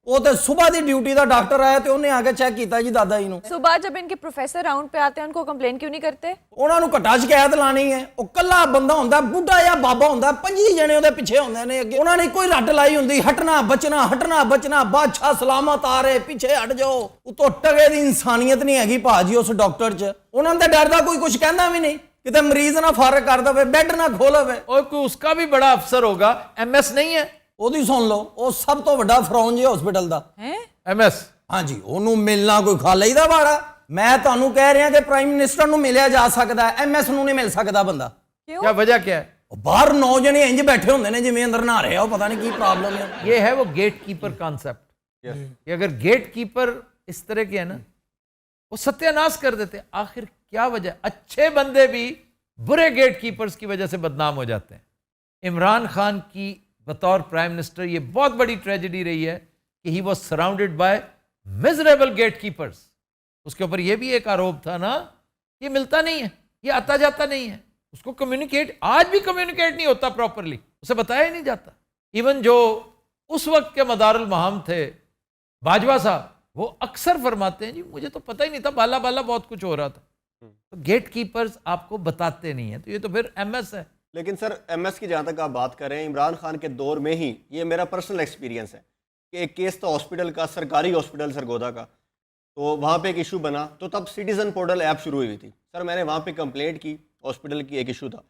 वो तो सुबह की ड्यूटी का डॉक्टर आया तो उन्हें आके चेक किया जी दादा जी नूं। सुबह जब इनके प्रोफेसर राउंड पे आते हैं उनको कंप्लेन क्यों नहीं करते? उन्होंने घटा शिकायत लानी है। वो कला बंदा होंदा, बुढ़ा या बाबा होंदा, 25 जने उहदे पिछे होंदे ने अगे। उन्होंने कोई रट लाई होंदी, हटना बचना बादशाह सलामत आ रहे, पीछे हट जाओ। उतो टगे दी इंसानियत नहीं हैगी भाजी उस डॉक्टर च। उन्होंने तो डरदा कोई कुछ कहना भी नहीं, किते मरीज ना फारग कर दे, बेड ना खोलवे। और कोई उसका भी बड़ा अफसर होगा, एमएस नहीं है? ओदी सुन लो, वो सब तो बड़ा फरौन जी हॉस्पिटल दा एमएस। हाँ जी, ओनू मिलना कोई खा लईदा बाड़ा। मैं तुहानू कह रहा कि प्राइम मिनिस्टर नू मिलिया जा सकता है, एमएस नू नहीं मिल सकता बंदा। क्यों? क्या वजह क्या है? बाहर 9 जने इंज बैठे होंगे ने जिवें अंदर नहा रहे हो, पता नहीं की प्रॉब्लम है। ये है वो गेट कीपर कॉन्सेप्ट कि अगर गेट कीपर इस तरह के है ना, वो सत्यानाश कर देते। आखिर क्या वजह? अच्छे बंदे भी बुरे गेट कीपर्स की वजह से बदनाम हो जाते हैं। इमरान खान की बतौर प्राइम मिनिस्टर ये बहुत बड़ी ट्रेजेडी रही है कि he was surrounded by miserable gatekeepers. उसके ऊपर ये भी एक आरोप था ना, ये मिलता नहीं है, ये आता जाता नहीं है, उसको कम्युनिकेट, आज भी कम्युनिकेट नहीं होता प्रॉपरली, उसे बताया ही नहीं जाता। इवन जो उस वक्त के मदारुल महाम थे बाजवा साहब, वो अक्सर फरमाते हैं जी मुझे तो पता ही नहीं था, बाला बाला बहुत कुछ हो रहा था। तो गेट कीपर्स आपको बताते नहीं है, तो ये तो फिर एमएस है। लेकिन सर एमएस की जहाँ तक आप बात करें, इमरान खान के दौर में ही, ये मेरा पर्सनल एक्सपीरियंस है कि एक केस था हॉस्पिटल का, सरकारी हॉस्पिटल सरगोदा का, तो वहाँ पे एक इशू बना, तो तब सिटीजन पोर्टल ऐप शुरू हुई थी। सर मैंने वहाँ पे कंप्लेंट की, हॉस्पिटल की एक इशू था,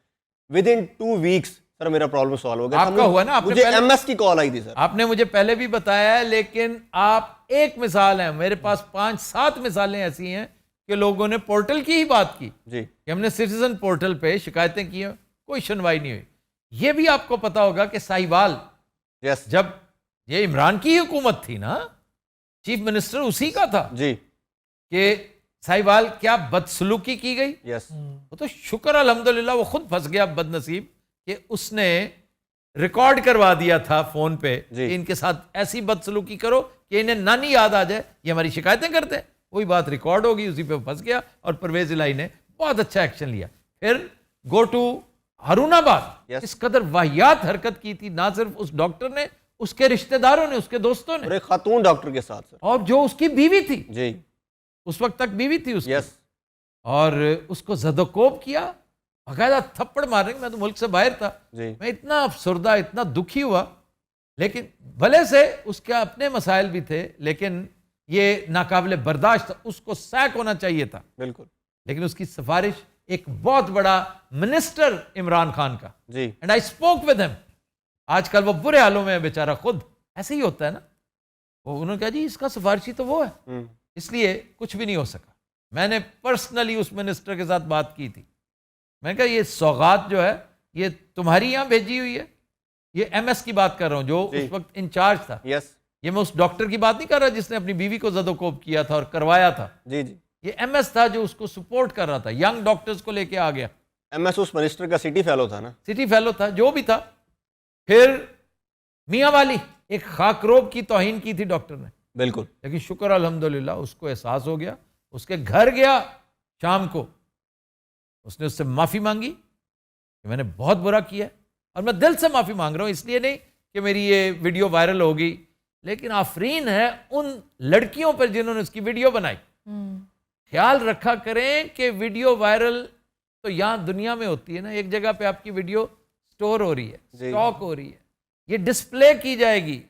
विद इन 2 वीक्स सर मेरा प्रॉब्लम सॉल्व हो गया। आपका हुआ ना? मुझे एमएस की कॉल आई थी सर। आपने मुझे पहले भी बताया है, लेकिन आप एक मिसाल है, मेरे पास 5-7 मिसालें ऐसी हैं कि लोगों ने पोर्टल की ही बात की जी, कि हमने सिटीजन पोर्टल पे शिकायतें की हैं, कोई सुनवाई नहीं हुई। ये भी आपको पता होगा कि साहिवाल, यस, जब ये इमरान की हुकूमत थी ना, चीफ मिनिस्टर उसी का था जी, कि साहिवाल क्या बदसलूकी की गई। यस, वो तो शुक्र अल्हम्दुलिल्लाह वो खुद फंस गया बदनसीब कि उसने रिकॉर्ड करवा दिया था फोन पे कि इनके साथ ऐसी बदसलूकी करो कि इन्हें नानी याद आ जाए, ये हमारी शिकायतें करते हैं। वही बात रिकॉर्ड होगी, उसी पे फंस गया और परवेज इलाही ने बहुत अच्छा एक्शन लिया। फिर गो टू हारूनाबाद, इस कदर वाहियात हरकत की थी, ना सिर्फ उस डॉक्टर ने, उसके रिश्तेदारों ने, उसके दोस्तों ने, और एक खातून डॉक्टर के साथ सर, और जो उसकी बीवी थी जी, उस वक्त तक बीवी थी उसकी, यस, और उसको ज़दोकोब किया, बाकायदा थप्पड़ मारने। मैं तो मुल्क से बाहर था, मैं इतना अफसरदा, इतना दुखी हुआ। लेकिन भले से उसके अपने मसाइल भी थे, लेकिन ये नाकाबिले बर्दाश्त था, उसको सैक होना चाहिए था बिल्कुल। लेकिन उसकी सिफारिश एक बहुत बड़ा मिनिस्टर इमरान खान का, जी, and I spoke with him. आजकल वो बुरे हालों में है बेचारा, खुद ऐसे ही होता है ना। वो उन्होंने कहा जी इसका सिफारिशी तो वो है, इसलिए कुछ भी नहीं हो सका। मैंने पर्सनली उस मिनिस्टर के साथ बात की थी, मैंने कहा ये सौगात जो है ये तुम्हारी यहाँ भेजी हुई है। ये एमएस की बात कर रहा हूँ जो उस वक्त इंचार्ज था। यस, ये मैं उस डॉक्टर की बात नहीं कर रहा जिसने अपनी बीवी को ज़दोकोब किया था और करवाया था। जी, जी, ये एमएस था जो उसको सपोर्ट कर रहा था, यंग डॉक्टर्स को लेके आ गया। एमएस उस मिनिस्टर का सिटी फेलो था ना, सिटी फेलो था, जो भी था। फिर मियाँ वाली एक खाकरोब की तौहीन की थी डॉक्टर ने, बिल्कुल, लेकिन शुक्र अल्हम्दुलिल्लाह उसको एहसास हो गया। उसके घर गया शाम को, उसने उससे माफ़ी मांगी कि मैंने बहुत बुरा किया, और मैं दिल से माफ़ी मांग रहा हूँ, इसलिए नहीं कि मेरी ये वीडियो वायरल होगी, लेकिन आफरीन है उन लड़कियों पर जिन्होंने उसकी वीडियो बनाई। ख्याल रखा करें कि वीडियो वायरल तो यहाँ दुनिया में होती है ना, एक जगह पे आपकी वीडियो स्टोर हो रही है, स्टॉक हो रही है, ये डिस्प्ले की जाएगी।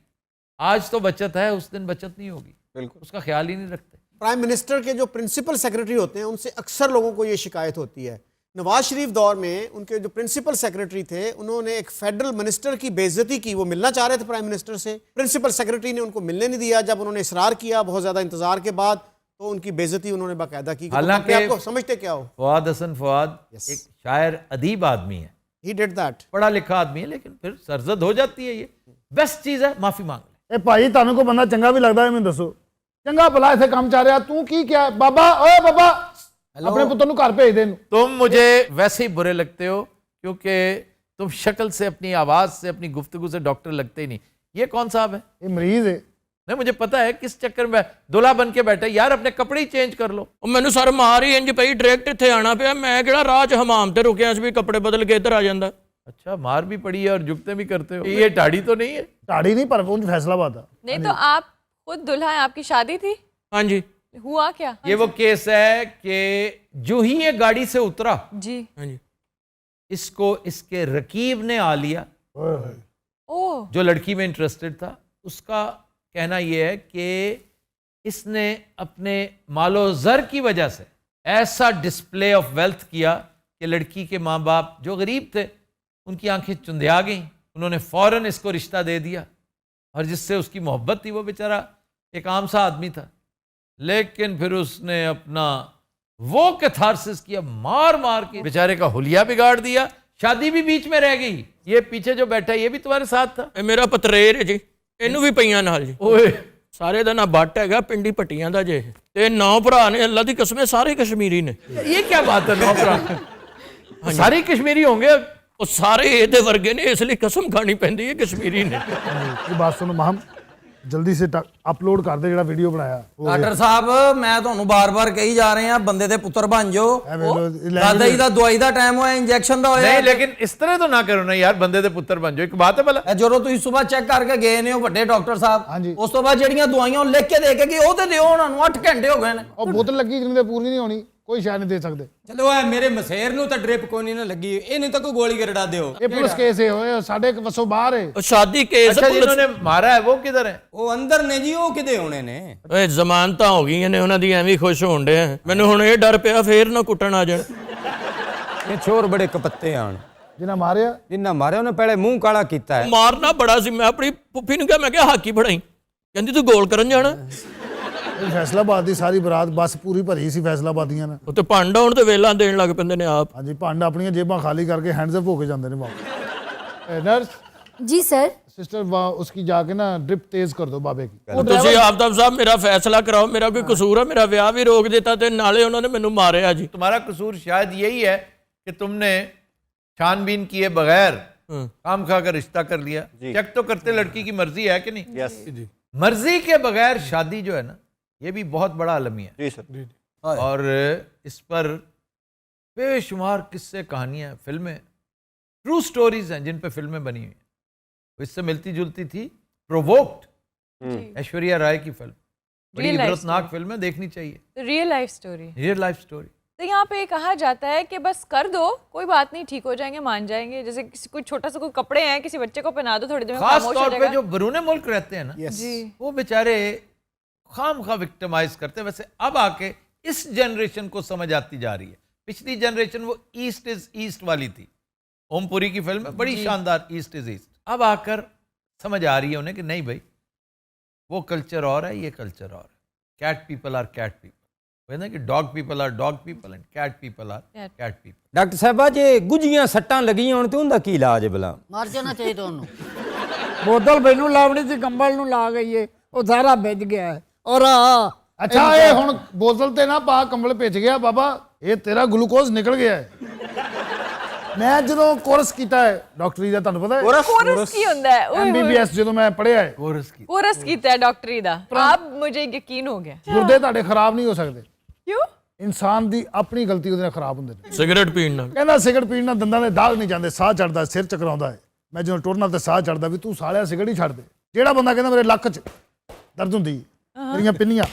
आज तो बचत है, उस दिन बचत नहीं होगी, बिल्कुल, उसका ख्याल ही नहीं रखते। प्राइम मिनिस्टर के जो प्रिंसिपल सेक्रेटरी होते हैं उनसे अक्सर लोगों को ये शिकायत होती है। नवाज शरीफ दौर में उनके जो प्रिंसिपल सेक्रेटरी थे उन्होंने एक फेडरल मिनिस्टर की बेइज्जती की। वो मिलना चाह रहे थे प्राइम मिनिस्टर से, प्रिंसिपल सेक्रेटरी ने उनको मिलने नहीं दिया। जब उन्होंने इसरार किया बहुत ज़्यादा इंतजार के बाद, तो उनकी बेइज्जती उन्होंने बाकायदा की। हालांकि आपको समझते क्या हो, फवाद हसन फवाद एक शायर अदीब आदमी है, ही डिड दैट, पढ़ा लिखा आदमी है, लेकिन फिर सरजद हो जाती है। ये बेस्ट चीज़ है, माफ़ी मांग ले। ए भाई तानू को बंदा चंगा भी लगता है, मैं दसो चंगा भला इसे काम चाह रहा तू की क्या है? बाबा ओए बाबा अपने पुत्र को घर भेज दे। तुम मुझे वैसे ही बुरे लगते हो क्योंकि तुम शक्ल से, अपनी आवाज़ से, अपनी गुफ्तगू से डॉक्टर लगते ही नहीं। ये कौन साहब है? ये मरीज है। नहीं, मुझे पता है किस चक्कर में दुल्हा बन के बैठे। यार अपने कपड़े ही चेंज कर लो। मैनू सर मार ही इंज पई, डायरेक्ट इत्थे आना पिया। मैं किहड़ा राह च हमाम ते रुकिया सी भी कपड़े बदल के इधर आ जांदा। अच्छा, मार भी पड़ी है और जुगते भी करते हो। ये ठाड़ी तो नहीं है? ठाड़ी नहीं, पर उन फैसलाबाद था। नहीं तो आप खुद दुल्हा है, आपकी शादी थी? हाँ जी। हुआ क्या? ये वो केस है कि जो ही ये गाड़ी से उतरा, जी। हाँ जी। इसको इसके रकीब ने आ लिया, ओह, जो लड़की में इंटरेस्टेड था। उसका कहना यह है कि इसने अपने मालो ज़र की वजह से ऐसा डिस्प्ले ऑफ वेल्थ किया कि लड़की के माँ बाप जो गरीब थे उनकी आंखें चुंधिया गईं। उन्होंने फ़ौरन इसको रिश्ता दे दिया, और जिससे उसकी मोहब्बत थी वो बेचारा एक आम सा आदमी था। लेकिन फिर उसने अपना वो कैथारसिस किया, मार मार के बेचारे का हुलिया बिगाड़ दिया, शादी भी बीच में रह गई। ये पीछे जो बैठा है ये भी तुम्हारे साथ था। ਇਹ ਮੇਰਾ ਪਤਰੇਰ ਹੈ ਜੀ, ਇਹਨੂੰ ਵੀ ਪਈਆਂ ਨਾਲ ਜੀ। ओए ਸਾਰੇ ਦਾ ਨਾ ਬੱਟ ਹੈਗਾ, ਪਿੰਡੀ ਪੱਟੀਆਂ ਦਾ ਜੇ, ਤੇ 9 ਭਰਾ ਨੇ, ਅੱਲਾ ਦੀ ਕਸਮ ਸਾਰੇ ਕਸ਼ਮੀਰੀ ਨੇ। ये क्या बात है नौकरा? सारे कश्मीरी होंगे। ਉਹ ਸਾਰੇ ਇਹਦੇ ਵਰਗੇ ਨੇ, ਇਸ ਲਈ ਕਸਮ ਖਾਣੀ ਪੈਂਦੀ ਹੈ ਕਸ਼ਮੀਰੀ ਨੇ। ਇਹ ਬਾਤ ਸੁਣੋ ਮਾਹਮ, ਜਲਦੀ ਸੇ ਅਪਲੋਡ ਕਰ ਦੇ ਜਿਹੜਾ ਵੀਡੀਓ ਬਣਾਇਆ। ਡਾਕਟਰ ਸਾਹਿਬ ਮੈਂ ਤੁਹਾਨੂੰ ਬਾਰ-ਬਾਰ ਕਹੀ ਜਾ ਰਹੇ ਆ, ਬੰਦੇ ਦੇ ਪੁੱਤਰ ਬਣ ਜਾਓ। ਇਹ ਵੇਖ ਲਓ, ਇਹ ਦਾਦਾ ਜੀ ਦਾ ਦਵਾਈ ਦਾ ਟਾਈਮ ਹੋਇਆ, ਇੰਜੈਕਸ਼ਨ ਦਾ ਹੋਇਆ। नहीं लेकिन इस तरह तो ना करो ना यार, बंदे दे पुत्र बन जाओ, एक बात है भला। ਇਹ ਜਦੋਂ ਤੁਸੀਂ ਸਵੇਰ ਚੈੱਕ ਕਰਕੇ ਗਏ ਨੇ ਉਹ ਵੱਡੇ ਡਾਕਟਰ ਸਾਹਿਬ, ਹਾਂਜੀ। ਉਸ ਤੋਂ ਬਾਅਦ ਜਿਹੜੀਆਂ ਦਵਾਈਆਂ ਉਹ ਲਿਖ ਕੇ ਦੇ ਕੇ ਗਏ ਉਹ ਤੇ ਦਿਓ ਉਹਨਾਂ ਨੂੰ। 8 ਘੰਟੇ ਹੋ ਗਏ ਨੇ। ਉਹ ਬੋਤਲ ਲੱਗੀ ਜਿੰਨੇ ਪੂਰੀ ਨਹੀਂ ਹੋਣੀ, ਕੋਈ ਸ਼ਾਇਦ ਨਹੀਂ ਦੇ ਸਕਦੇ। ਚਲੋ ਐ ਮੇਰੇ ਮਸੇਰ ਨੂੰ ਤਾਂ ਡ੍ਰਿਪ ਕੋਈ ਨਹੀਂ ਨਾ ਲੱਗੀ, ਇਹਨੂੰ ਤਾਂ ਕੋਈ ਗੋਲੀ ਗਰੜਾ ਦਿਓ। ਇਹ ਪੁਲਿਸ ਕੇਸ ਹੈ ਹੋਏ, ਸਾਡੇ ਵਸੋਂ ਬਾਹਰ ਹੈ। ਉਹ ਸ਼ਾਦੀ ਕੇਸ अच्छा जिन्होंने मारा है वो किधर है? ਉਹ ਅੰਦਰ ਨੇ ਜੀ, ਉਹ ਕਿਤੇ ਹੋਣੇ ਨੇ। ਓਏ ਜ਼ਮਾਨਤਾਂ ਹੋ ਗਈਆਂ ਨੇ ਉਹਨਾਂ ਦੀ, ਐਵੇਂ ਖੁਸ਼ ਹੋਣ ਡੇ ਆ। ਮੈਨੂੰ ਹੁਣ ਇਹ ਡਰ ਪਿਆ ਫੇਰ ਨਾ ਕੁੱਟਣ ਆ ਜਾਣ। ਇਹ ਚੋਰ ਬੜੇ ਕਪੱਤੇ ਆਣ। ਜਿਨ੍ਹਾਂ ਮਾਰਿਆ ਜਿੰਨਾ ਮਾਰਿਆ ਉਹਨੇ ਪਹਿਲੇ ਮੂੰਹ ਕਾਲਾ ਕੀਤਾ ਹੈ। ਮਾਰਨਾ ਬੜਾ ਸੀ। ਮੈਂ ਆਪਣੀ ਪੁੱਫੀ ਨੂੰ ਕਿਹਾ, ਮੈਂ ਕਿਹਾ ਹਾਕੀ ਫੜਾਈ, ਕਹਿੰਦੀ ਤੂੰ ਗੋਲ ਕਰਨ ਜਾਣਾ। ਇਹ ਫੈਸਲਾਬਾਦ ਦੀ ਸਾਰੀ ਬਰਾਤ ਬੱਸ ਪੂਰੀ ਭਰੀ ਸੀ ਫੈਸਲਾਬਾਦੀਆਂ ਨਾਲ। ਉੱਤੇ ਭੰਡ ਆਉਣ ਤੇ ਵੇਲਾਂ ਦੇਣ ਲੱਗ ਪੈਂਦੇ ਨੇ ਆਪ। ਹਾਂਜੀ, ਭੰਡ ਆਪਣੀਆਂ ਜੇਬਾਂ ਖਾਲੀ ਕਰਕੇ ਹੈਂਡਸ ਅਪ ਹੋ ਕੇ ਜਾਂਦੇ ਨੇ ਵਾਪਸ। ਨਰਸ जी सर। सिस्टर उसकी जाके ना ड्रिप तेज कर दो बाबे की। ਉਹ ਤੁਸੀਂ ਆਫਤਾਬ ਸਾਹਿਬ ਮੇਰਾ ਫੈਸਲਾ ਕਰਾਓ, ਮੇਰਾ ਕੋਈ ਕਸੂਰ ਹੈ? ਮੇਰਾ ਵਿਆਹ ਵੀ ਰੋਕ ਦਿੱਤਾ ਤੇ ਨਾਲੇ ਉਹਨਾਂ ਨੇ ਮੈਨੂੰ ਮਾਰਿਆ ਜੀ। तुम्हारा कसूर शायद यही है कि तुमने छानबीन किए बगैर काम खा कर रिश्ता कर लिया। चेक तो करते लड़की की मर्जी है कि नहीं? यस मर्जी के बगैर शादी जो है ना, ये भी बहुत बड़ा अलमिया है। जी सर। और इस पर बेशुमार किस्से, कहानियां, फिल्में, ट्रू स्टोरीज हैं जिन पे फिल्में बनी हुई हैं। इससे मिलती जुलती थी प्रोवोक्ड, ऐश्वर्या राय की फिल्म, बड़ी Real life इबरतनाक फिल्म है, देखनी चाहिए। Real life story. Real life story. तो यहाँ पे कहा जाता है कि बस कर दो, कोई बात नहीं, ठीक हो जाएंगे, मान जाएंगे। जैसे किसी कोई छोटा सा कोई कपड़े हैं, किसी बच्चे को पहना दो, थोड़ी देर में खास खामोश हो तौर पे जाएगा। जो बरूने मुल्क रहते हैं ना, जी। वो बेचारे खाम खा विक्टिमाइज करते हैं। वैसे अब आके इस जनरेशन को समझ आती जा रही है। पिछली जनरेशन वो ईस्ट इज ईस्ट वाली थी, ओमपुरी की फिल्म है, बड़ी शानदार ईस्ट इज ईस्ट। अब आकर समझ आ रही है उन्हें कि नहीं भाई, वो कल्चर और है, ये कल्चर और है। Cat people are cat people, कहते हैं कि dog people are dog people and cat people are cat people. Doctor ਸਾਹਿਬਾ ਜੇ ਗੁੱਜੀਆਂ ਸੱਟਾਂ ਲੱਗੀਆਂ ਹੋਣ ਤੇ ਉਹਦਾ ਕੀ ਇਲਾਜ ਹੈ ਭਲਾ? मर जाना चाहिए तो उन्होंने। ਬੋਤਲ ਮੈਨੂੰ ਲਾਵਣੀ ਸੀ, ਕੰਬਲ ਨੂੰ ਲਾ ਗਈ ਏ, ਉਹ ਸਾਰਾ ਭਿੱਜ ਗਿਆ ਹੈ। ਔਰ ਅੱਛਾ, ਇਹ ਹੁਣ ਬੋਤਲ ਤੇ ਨਾ ਪਾ, ਕੰਬਲ ਭਿੱਜ ਗਿਆ ਬਾਬਾ, ਇਹ ਤੇਰਾ ਗਲੂਕੋਜ਼ ਨਿਕਲ ਗਿਆ ਹੈ। ਮੈਂ ਜਦੋਂ ਕੋਰਸ ਕੀਤਾ ਹੈ ਡਾਕਟਰੀ ਦਾ, ਤੁਹਾਨੂੰ ਪਤਾ ਹੈ कोरस की होता है। ओए होए। MBBS ਜਦੋਂ ਮੈਂ ਪੜ੍ਹਿਆ ਹੈ, कोरस की कोरस कीता है डॉक्टरी दा। आप मुझे यकीन हो गया। ਗੁਰਦੇ ਤੁਹਾਡੇ ਖਰਾਬ ਨਹੀਂ ਹੋ ਸਕਦੇ। क्यों? ਇਨਸਾਨ ਦੀ ਆਪਣੀ ਗਲਤੀ ਉਹਦੇ ਨਾਲ ਖਰਾਬ ਹੁੰਦੇ ਨੇ। ਸਿਗਰਟ ਪੀਣ ਨਾਲ ਕਹਿੰਦਾ ਸਿਗਰਟ ਪੀਣ ਨਾਲ ਦੰਦਾਂ ਦੇ ਦਾਗ ਨਹੀਂ ਜਾਂਦੇ, ਸਾਹ ਚੜਦਾ, ਸਿਰ ਚਕਰਾਉਂਦਾ ਹੈ। ਮੈਂ ਜਦੋਂ ਟੁਰਨਾ ਤੇ ਸਾਹ ਚੜਦਾ ਵੀ ਤੂੰ ਸਾਲਿਆ ਸਿਗਰਟ ਹੀ ਛੱਡ ਦੇ। ਜਿਹੜਾ ਬੰਦਾ ਕਹਿੰਦਾ ਮੇਰੇ ਲੱਕ 'ਚ ਦਰਦ ਹੁੰਦੀ ਹੈ, ਮੇਰੀਆਂ ਪਿੰਨੀਆਂ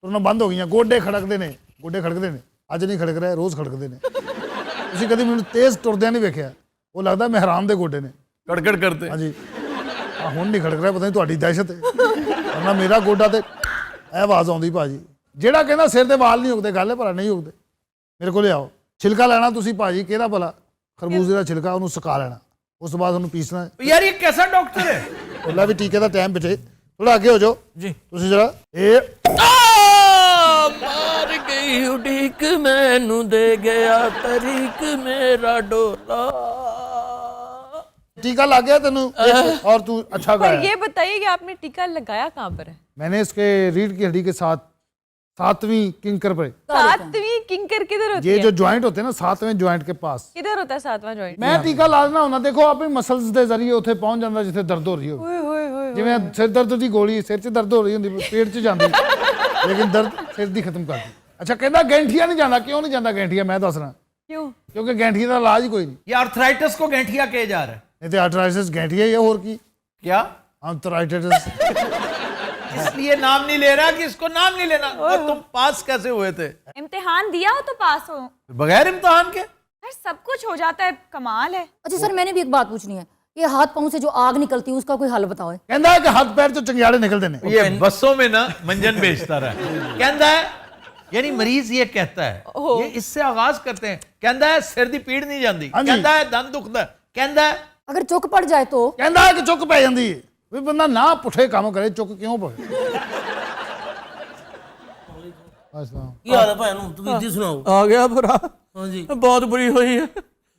ਤੁਰਨਾ ਬੰਦ ਹੋ ਗਈਆਂ, ਗੋਡੇ ਖੜਕਦੇ ਨੇ, ਗੋਡੇ ਖੜਕਦੇ ਨੇ, ਅੱਜ ਨਹੀਂ ਖੜਕ ਰਿਹਾ, ਰੋਜ਼ ਖੜਕਦੇ ਨੇ। ਤੁਸੀਂ ਕਦੀ ਮੈਨੂੰ ਤੇਜ਼ ਤੁਰਦਿਆਂ ਨਹੀਂ ਵੇਖਿਆ, ਉਹ ਲੱਗਦਾ ਮਹਿਰਾਮ ਦੇ ਗੋਡੇ ਨੇ, कड़कड़ करते हैं। ਹਾਂਜੀ। ਆ ਹੁਣ ਨਹੀਂ ਖੜਕ ਰਿਹਾ, ਪਤਾ ਨਹੀਂ ਤੁਹਾਡੀ ਦਹਿਸ਼ਤ ਹੈ, ਵਰਨਾ ਮੇਰਾ ਗੋਡਾ ਤੇ ਇਹ ਆਵਾਜ਼ ਆਉਂਦੀ ਭਾਜੀ। ਜਿਹੜਾ ਕਹਿੰਦਾ ਸਿਰ ਦੇ ਵਾਲ ਨਹੀਂ ਉਗਦੇ, ਗੱਲ ਹੈ ਭਲਾ ਨਹੀਂ ਉਗਦੇ। ਮੇਰੇ ਕੋਲ ਲਿਆਓ, ਛਿਲਕਾ ਲੈਣਾ ਤੁਸੀਂ ਭਾਜੀ, ਕਿਹਦਾ ਭਲਾ? ਖਰਬੂਜ਼ੇ ਦਾ ਛਿਲਕਾ, ਉਹਨੂੰ ਸੁਕਾ ਲੈਣਾ, ਉਸ ਤੋਂ ਬਾਅਦ ਉਹਨੂੰ ਪੀਸਣਾ ਹੈ। यार ये कैसा डॉक्टर है? ਉਹਲਾ ਵੀ ਟੀਕੇ ਦਾ ਟਾਈਮ ਬਚੇ, ਥੋੜਾ ਅੱਗੇ ਹੋ ਜਾਓ ਜੀ। ਤੁਸੀਂ ਜਰਾ। ਇਹ ਮਾਰ ਗਈ ਉਡੀਕ, ਮੈਨੂੰ ਦੇ ਗਿਆ ਤਰੀਕ ਮੇਰਾ ਡੋਲਾ। टीका लग गया तेनू और तू अच्छा पर गाया। ये बताइए कि आपने टीका लगाया कहाँ पर है? मैंने इसके रीढ़ की हड्डी के साथ 7वीं किंकर पे, 7वीं किंकर किधर होती ये है? जो ज्वाइंट होते हैं ना 7वें ज्वाइंट के पास, किधर होता है 7वां जॉइंट? मैं टीका ला देना होना। देखो अपनी मसल्स ਦੇ ਜ਼ਰੀਏ ਉੱਥੇ ਪਹੁੰਚ ਜਾਂਦਾ ਜਿੱਥੇ ਦਰਦ ਹੋ ਰਹੀ ਹੋਵੇ। ओए होए होए। ਜਿਵੇਂ ਸਿਰ ਦਰਦ ਦੀ ਗੋਲੀ ਸਿਰ 'ਚ ਦਰਦ ਹੋ ਰਹੀ ਹੁੰਦੀ, ਪੇਟ 'ਚ ਜਾਂਦੀ, ਲੇਕਿਨ ਦਰਦ ਸਿਰ ਦੀ ਖਤਮ ਕਰਦੀ। ਅੱਛਾ, ਕਹਿੰਦਾ ਗੈਂਠੀਆ ਨਹੀਂ ਜਾਂਦਾ। ਕਿਉਂ ਨਹੀਂ ਜਾਂਦਾ ਗੈਂਠੀਆ? ਮੈਂ ਦੱਸਣਾ, क्यों? ਕਿਉਂਕਿ ਗੈਂਠੀਆ ਦਾ ਇਲਾਜ ਹੀ ਕੋਈ ਨਹੀਂ। ये आर्थराइटिस को गैंठिया कहे जा रहा है। ਨਹੀਂ ਤੇ ਆਰਥਰਾਈਟਿਸ ਗੈਂਠੀਆ ਹੀ ਹੈ, ਹੋਰ ਕੀ? क्या? ਆਰਥਰਾਈਟਿਸ इसलिए नाम नहीं ले रहा कि इसको नाम नहीं लेना। और तुम पास कैसे हुए थे? इम्तिहान दिया हो तो पास हो। बगैर इम्तिहान के? यार सब कुछ हो जाता है, कमाल है। अच्छा सर, मैंने भी एक बात पूछनी है, ये हाथ पाँव से जो आग निकलती है उसका कोई हल बताओ। ਕਹਿੰਦਾ ਹੈ ਕਿ ਹੱਥ ਪੈਰ ਚੋਂ ਚੰਗਿਆੜੇ ਨਿਕਲਦੇ ਨੇ। ये बसों में ना मंजन बेचता रहा। कहता है, यानी मरीज ये कहता है, ये इससे आगाज करते हैं, कहता है सिर दी पीड़ नहीं जाती, हाँ जी। कहता है दंद दुखदा, कहता है अगर चुक पड़ जाए तो? ਕਹਿੰਦਾ ਹੈ ਕਿ ਚੁੱਕ ਪੈ ਜਾਂਦੀ ਹੈ ਵੀ ਬੰਦਾ ਨਾ ਪੁੱਠੇ ਕੰਮ ਕਰੇ, ਚੁੱਕ ਕਿਉਂ ਪਵੇ। ਅੱਛਾ ਕੀ ਹਾਲ ਹੈ ਭੈਣ ਨੂੰ? ਤੁਸੀਂ ਇੱਦੀ ਸੁਣਾਓ। ਆ ਗਿਆ ਭਰਾ, ਹਾਂਜੀ ਬਹੁਤ ਬੁਰੀ ਹੋਈ ਹੈ।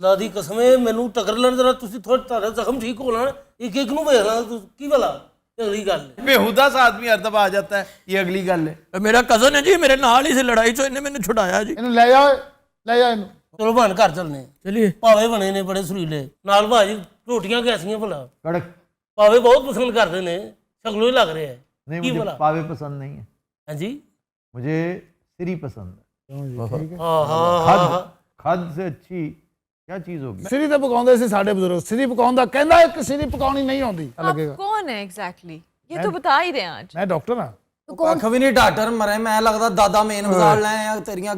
ਦਾਦੀ ਕਸਮੇ ਮੈਨੂੰ ਟੱਕਰ ਲੈਣ ਜਰਾ, ਤੁਸੀਂ ਥੋੜੇ ਤੁਹਾਡੇ ਜ਼ਖਮ ਠੀਕ ਹੋ ਲੈਣ, ਇੱਕ ਇੱਕ ਨੂੰ ਵੇਖ ਲੈਣਾ ਤੁਸੀਂ, ਕੀ ਭਲਾ ਇਹ ਅਗਲੀ ਗੱਲ ਹੈ। बेहुदा सा आदमी हर दफा आ जाता है, ये अगली गल है। ਮੇਰਾ ਕਜ਼ਨ ਹੈ ਜੀ, ਮੇਰੇ ਨਾਲ ਹੀ ਸੀ ਲੜਾਈ 'ਚ, ਇਹਨੇ ਮੈਨੂੰ ਛੁਡਾਇਆ ਜੀ। ਇਹਨੂੰ ਲੈ ਜਾ ਓਏ, ਲੈ ਜਾ ਇਹਨੂੰ। ਚਲੋ ਭੈਣ ਘਰ ਚੱਲਨੇ, ਚਲਿਏ। ਭਾਵੇਂ ਬਣੇ ਨੇ ਬੜੇ ਸੁਰੀਲੇ, ਨਾਲ ਭਾਜੀ ਰੋਟੀਆਂ ਕੈਸੀਆਂ ਭਲਾ? कड़क ਭਾਵੇਂ ਬਹੁਤ ਪਸੰਦ ਕਰਦੇ ਨੇ, ਸ਼ਕਲੋਂ ਹੀ ਲੱਗ ਰਿਹਾ ਹੈ। नहीं, ਕੀ मुझे भला? पावे पसंद नहीं है, ਹਾਂਜੀ मुझे सिरी पसंद है। ਹਾਂ ਹਾਂ खाद से अच्छी क्या चीज होगी? ਸਿਰੀ ਤੇ ਪਕਾਉਂਦੇ ਸੀ ਸਾਡੇ ਬਜ਼ੁਰਗ, ਸਿਰੀ ਪਕਾਉਣ ਦਾ। ਕਹਿੰਦਾ ਇੱਕ ਸਿਰੀ ਪਕਾਉਣੀ ਨਹੀਂ ਆਉਂਦੀ ਲੱਗੇਗਾ। आप कौन है एग्जैक्टली? ये तो बता ही रहे हैं आज। ਮੈਂ ਡਾਕਟਰ ਹਾਂ। तो कौन? ਕੱਖ ਵੀ ਨਹੀਂ ਡਾਕਟਰ ਮਰੇ, ਮੈਂ ਲੱਗਦਾ ਦਾਦਾ ਮੇਨ ਮਜ਼ਾਲ ਲੈ ਆ ਤੇਰੀਆਂ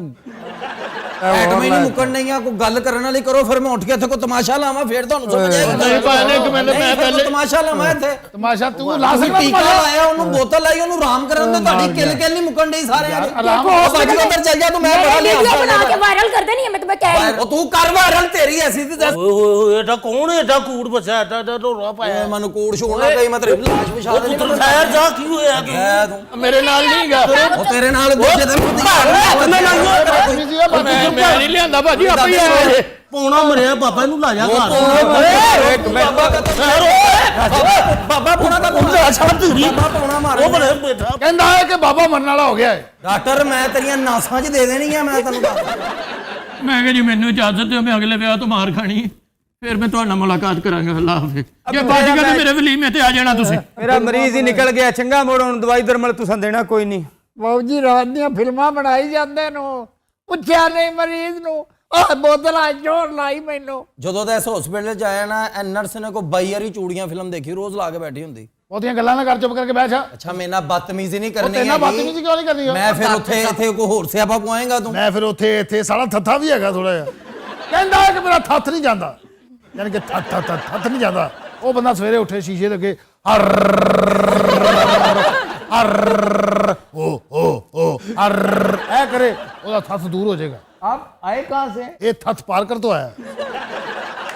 ਐਟਮ ਹੀ ਨਹੀਂ ਮੁੱਕਣ ਨਹੀਂ ਆ। ਕੋਈ ਗੱਲ ਕਰਨ ਵਾਲੀ ਕਰੋ, ਫਿਰ ਮੈਂ ਉੱਠ ਕੇ ਇੱਥੇ ਕੋਈ ਤਮਾਸ਼ਾ ਲਾਵਾਂ, ਫਿਰ ਤੁਹਾਨੂੰ ਸਮਝ ਆਏਗਾ। ਨਹੀਂ ਭਾਈ ਨੇ ਕਿ ਮੈਂ ਪਹਿਲੇ ਤਮਾਸ਼ਾ ਲਾਵਾਂ ਇੱਥੇ। ਤਮਾਸ਼ਾ ਤੂੰ ਲਾ ਤੁਸੀਂ ਸਕਦਾ ਟੀਕਾ ਤਮਾਸ਼ਾ? ਲਾਇਆ, ਉਹਨੂੰ ਬੋਤਲ ਲਾਈ, ਉਹਨੂੰ ਆਰਾਮ ਕਰਨ ਦੇ, ਤੁਹਾਡੀ ਕਿਲ ਕਿਲ ਨਹੀਂ ਮੁੱਕਣ ਡਈ ਸਾਰਿਆਂ ਦੀ। ਆਰਾਮ ਉਹ ਬਾਜੀ ਉੱਧਰ ਚੱਲ ਜਾ, ਤੂੰ ਮੈਂ ਬੜਾ ਲਿਆ वीडियो बना के वायरल कर देनी है, मैं तुम्हें कह रही हूँ। ਉਹ ਤੂੰ ਕਰ ਵਾਇਰਲ, ਤੇਰੀ ਐਸੀ ਤੇ ਓਏ ਹੋਏ ਹੋਏ, ਐਡਾ ਕੌਣ ਹੈ? ਐਡਾ ਕੂੜ ਬੱਚਾ, ਐਡਾ ਢੋਲਾ ਪਾਇਆ। ਮੈਨੂੰ ਕੂੜ ਛੋੜਨਾ ਕਈ ਮਤਲਬ ਲਾਸ਼ ਵਿਛਾ ਉਹ ਦੇਣੀ। ਪੁੱਤਰ ਠਹਿਰ ਜਾ, ਕੀ ਹੋਇਆ ਤੂੰ? ਮੇਰੇ ਨਾਲ ਨਹੀਂ ਗਿਆ। ਉਹ ਤੇਰੇ ਨਾਲ ਦੂਜੇ ਦਿਨ ਮੈਂ ਨਹੀਂ ਲਿਆਂਦਾ ਭਾਜੀ, ਆਪੇ ਹੀ ਆਇਆ ਇਹ। ਪੌਣਾ ਮਰਿਆ, ਬਾਬਾ ਨੂੰ ਲਾ ਜਾ ਘਰ। ਬਾਬਾ ਪੂਣਾ ਦਾ ਗੁੰਡਾ ਛੱਡ ਤੂੰ, ਬਾਬਾ ਪੂਣਾ ਮਾਰ। ਉਹ ਬੜੇ ਬੈਠਾ। ਕਹਿੰਦਾ ਹੈ ਕਿ ਬਾਬਾ ਮਰਨ ਵਾਲਾ ਹੋ ਗਿਆ ਹੈ। ਡਾਕਟਰ ਮੈਂ ਤੇਰੀਆਂ ਨਾਸਾਂ 'ਚ ਦੇ ਦੇਣੀ ਆ, ਮੈਂ ਤੈਨੂੰ ਦੱਸਦਾ। ਮੈਂ ਕਿਹਾ ਜੀ ਮੈਨੂੰ ਇਜਾਜ਼ਤ ਦਿਓ, ਮੈਂ ਅਗਲੇ ਵਿਆਹ ਤੋਂ ਮਾਰ ਖਾਣੀ ਹੈ, ਫਿਰ ਮੈਂ ਤੁਹਾਡੇ ਨਾਲ ਮੁਲਾਕਾਤ ਕਰਾਂਗਾ। ਅੱਲਾਹ ਹਾਫਿਜ਼। ਜੇ ਬਚ ਗਿਆ ਤੇ ਮੇਰੇ ਵਲੀਮੇ ਤੇ ਆ ਜਾਣਾ ਤੁਸੀਂ। ਮੇਰਾ ਮਰੀਜ਼ ਹੀ ਨਿਕਲ ਗਿਆ, ਚੰਗਾ ਮੋੜ, ਹੁਣ ਦਵਾਈ ਦਰਮਲ ਤੁਸੀਂ ਦੇਣਾ ਕੋਈ ਨਹੀਂ। ਬਾਬੂ ਜੀ ਰਾਤ ਦੀਆਂ ਫਿਲਮਾਂ ਬਣਾਈ ਜਾਂਦੇ ਨੂੰ, ਪੁੱਛਿਆ ਨਹੀਂ ਮਰੀਜ਼ ਨੂੰ, ਆਹ ਬੋਤਲਾਂ ਚੋਰ ਲਾਈ ਮੈਨੂੰ। ਜਦੋਂ ਦਾ ਇਸ ਹਸਪੀਟਲ 'ਚ ਆਇਆ ਨਾ, ਇਹ ਨਰਸ ਨੇ ਕੋਈ 22 ਵਾਰੀ ਚੂੜੀਆਂ ਫਿਲਮ ਦੇਖੀ, ਰੋਜ਼ ਲਾ ਕੇ ਬੈਠੀ ਹੁੰਦੀ। ਬਹੁਤੀਆਂ ਗੱਲਾਂ ਨਾ ਕਰ, ਚੁੱਪ ਕਰਕੇ ਬੈਠ ਜਾ। ਅੱਛਾ, ਮੇਰੇ ਨਾਲ ਬਦਤਮੀਜ਼ੀ ਨਹੀਂ ਕਰਨੀ ਤੇਨਾਂ ਬਦਤਮੀਜ਼ੀ ਕਿਉਂ ਨਹੀਂ ਕਰਨੀ? ਮੈਂ ਫਿਰ ਇੱਥੇ ਕੋਈ ਹੋਰ ਸਿਆਪਾ ਪਵਾਏਗਾ ਤੂੰ। ਮੈਂ ਫਿਰ ਉੱਥੇ ਸਾਲਾ ਥੱਥਾ ਵੀ ਹੈਗਾ ਥੋੜਾ ਜਿਹਾ। ਕਹਿੰਦਾ ਹੈ ਕਿ ਮੇਰਾ ਥੱਥ ਨਹੀਂ ਜਾਂਦਾ, ਯਾਨੀ ਕਿ ਥੱਥ ਨਹੀਂ ਜਾਂਦਾ। ਉਹ ਬੰਦਾ ਸਵੇਰੇ ਉੱਠੇ ਸ਼ੀਸ਼ੇ ਦੇ ਅੱਗੇ ਐ ਕਰੇ, ਉਹਦਾ ਥੱਥ ਦੂਰ ਹੋ ਜਾਏਗਾ। आप आए कहाँ से? ਇਹ ਥੱਥ ਪਾਰਕਰ ਤੋਂ ਆਇਆ।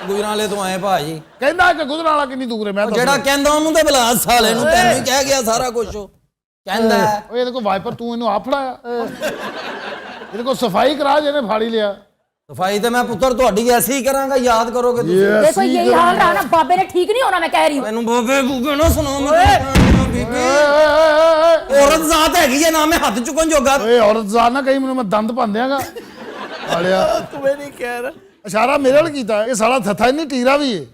ਗੁਜਰਾਲੇ ਤੋਂ ਆਏ ਭਾਜੀ। ਕਹਿੰਦਾ ਕਿ ਗੁਜਰਾਲਾ ਕਿੰਨੀ ਦੂਰ ਹੈ? ਮੈਂ ਜਿਹੜਾ ਕਹਿੰਦਾ ਉਹਨੂੰ ਤੇ ਬੁਲਾ, ਸਾਲੇ ਨੂੰ ਤੈਨੂੰ ਹੀ ਕਹਿ ਗਿਆ ਸਾਰਾ ਕੁਝ। ਕਹਿੰਦਾ ਉਹ ਇਹਦੇ ਕੋਲ ਵਾਈਪਰ, ਤੂੰ ਇਹਨੂੰ ਆਪ ਫੜਾਇਆ। ਇਹਦੇ ਕੋਲ ਸਫਾਈ ਕਰਾ, ਜਿਹਨੇ ਫਾੜੀ ਲਿਆ। ਸਫਾਈ ਤੇ ਮੈਂ ਪੁੱਤਰ ਤੁਹਾਡੀ ਐਸੀ ਹੀ ਕਰਾਂਗਾ, ਯਾਦ ਕਰੋਗੇ ਤੁਸੀਂ। देखो यही हाल रहा ना, बाबे ने ठीक नहीं होना, मैं कह रही हूँ। ਮੈਨੂੰ ਬੋਬੇ ਬੂਬੇ ਨਾ ਸੁਣਾਓ। ਬੀਬੀ ਔਰਤ ਜ਼ਾਤ ਹੈਗੀ ਹੈ ਨਾ, ਮੈਂ ਹੱਥ ਚੁੱਕਣ ਜੋਗਾ। ਓਏ ਔਰਤ ਜ਼ਾਤ ਨਾ ਕਹੀਂ ਮੈਨੂੰ, ਮੈਂ ਦੰਦ ਭੰਦਿਆਗਾ ਵਾਲਿਆ। तुम्हें नहीं कह रहा। ਇਸ਼ਾਰਾ ਮੇਰੇ ਵੱਲ ਕੀਤਾ। ਇਹ ਸਾਲਾ ਥੱਥਾ ਹੀ ਨਹੀਂ, ਟੀਰਾ ਵੀ ਏ।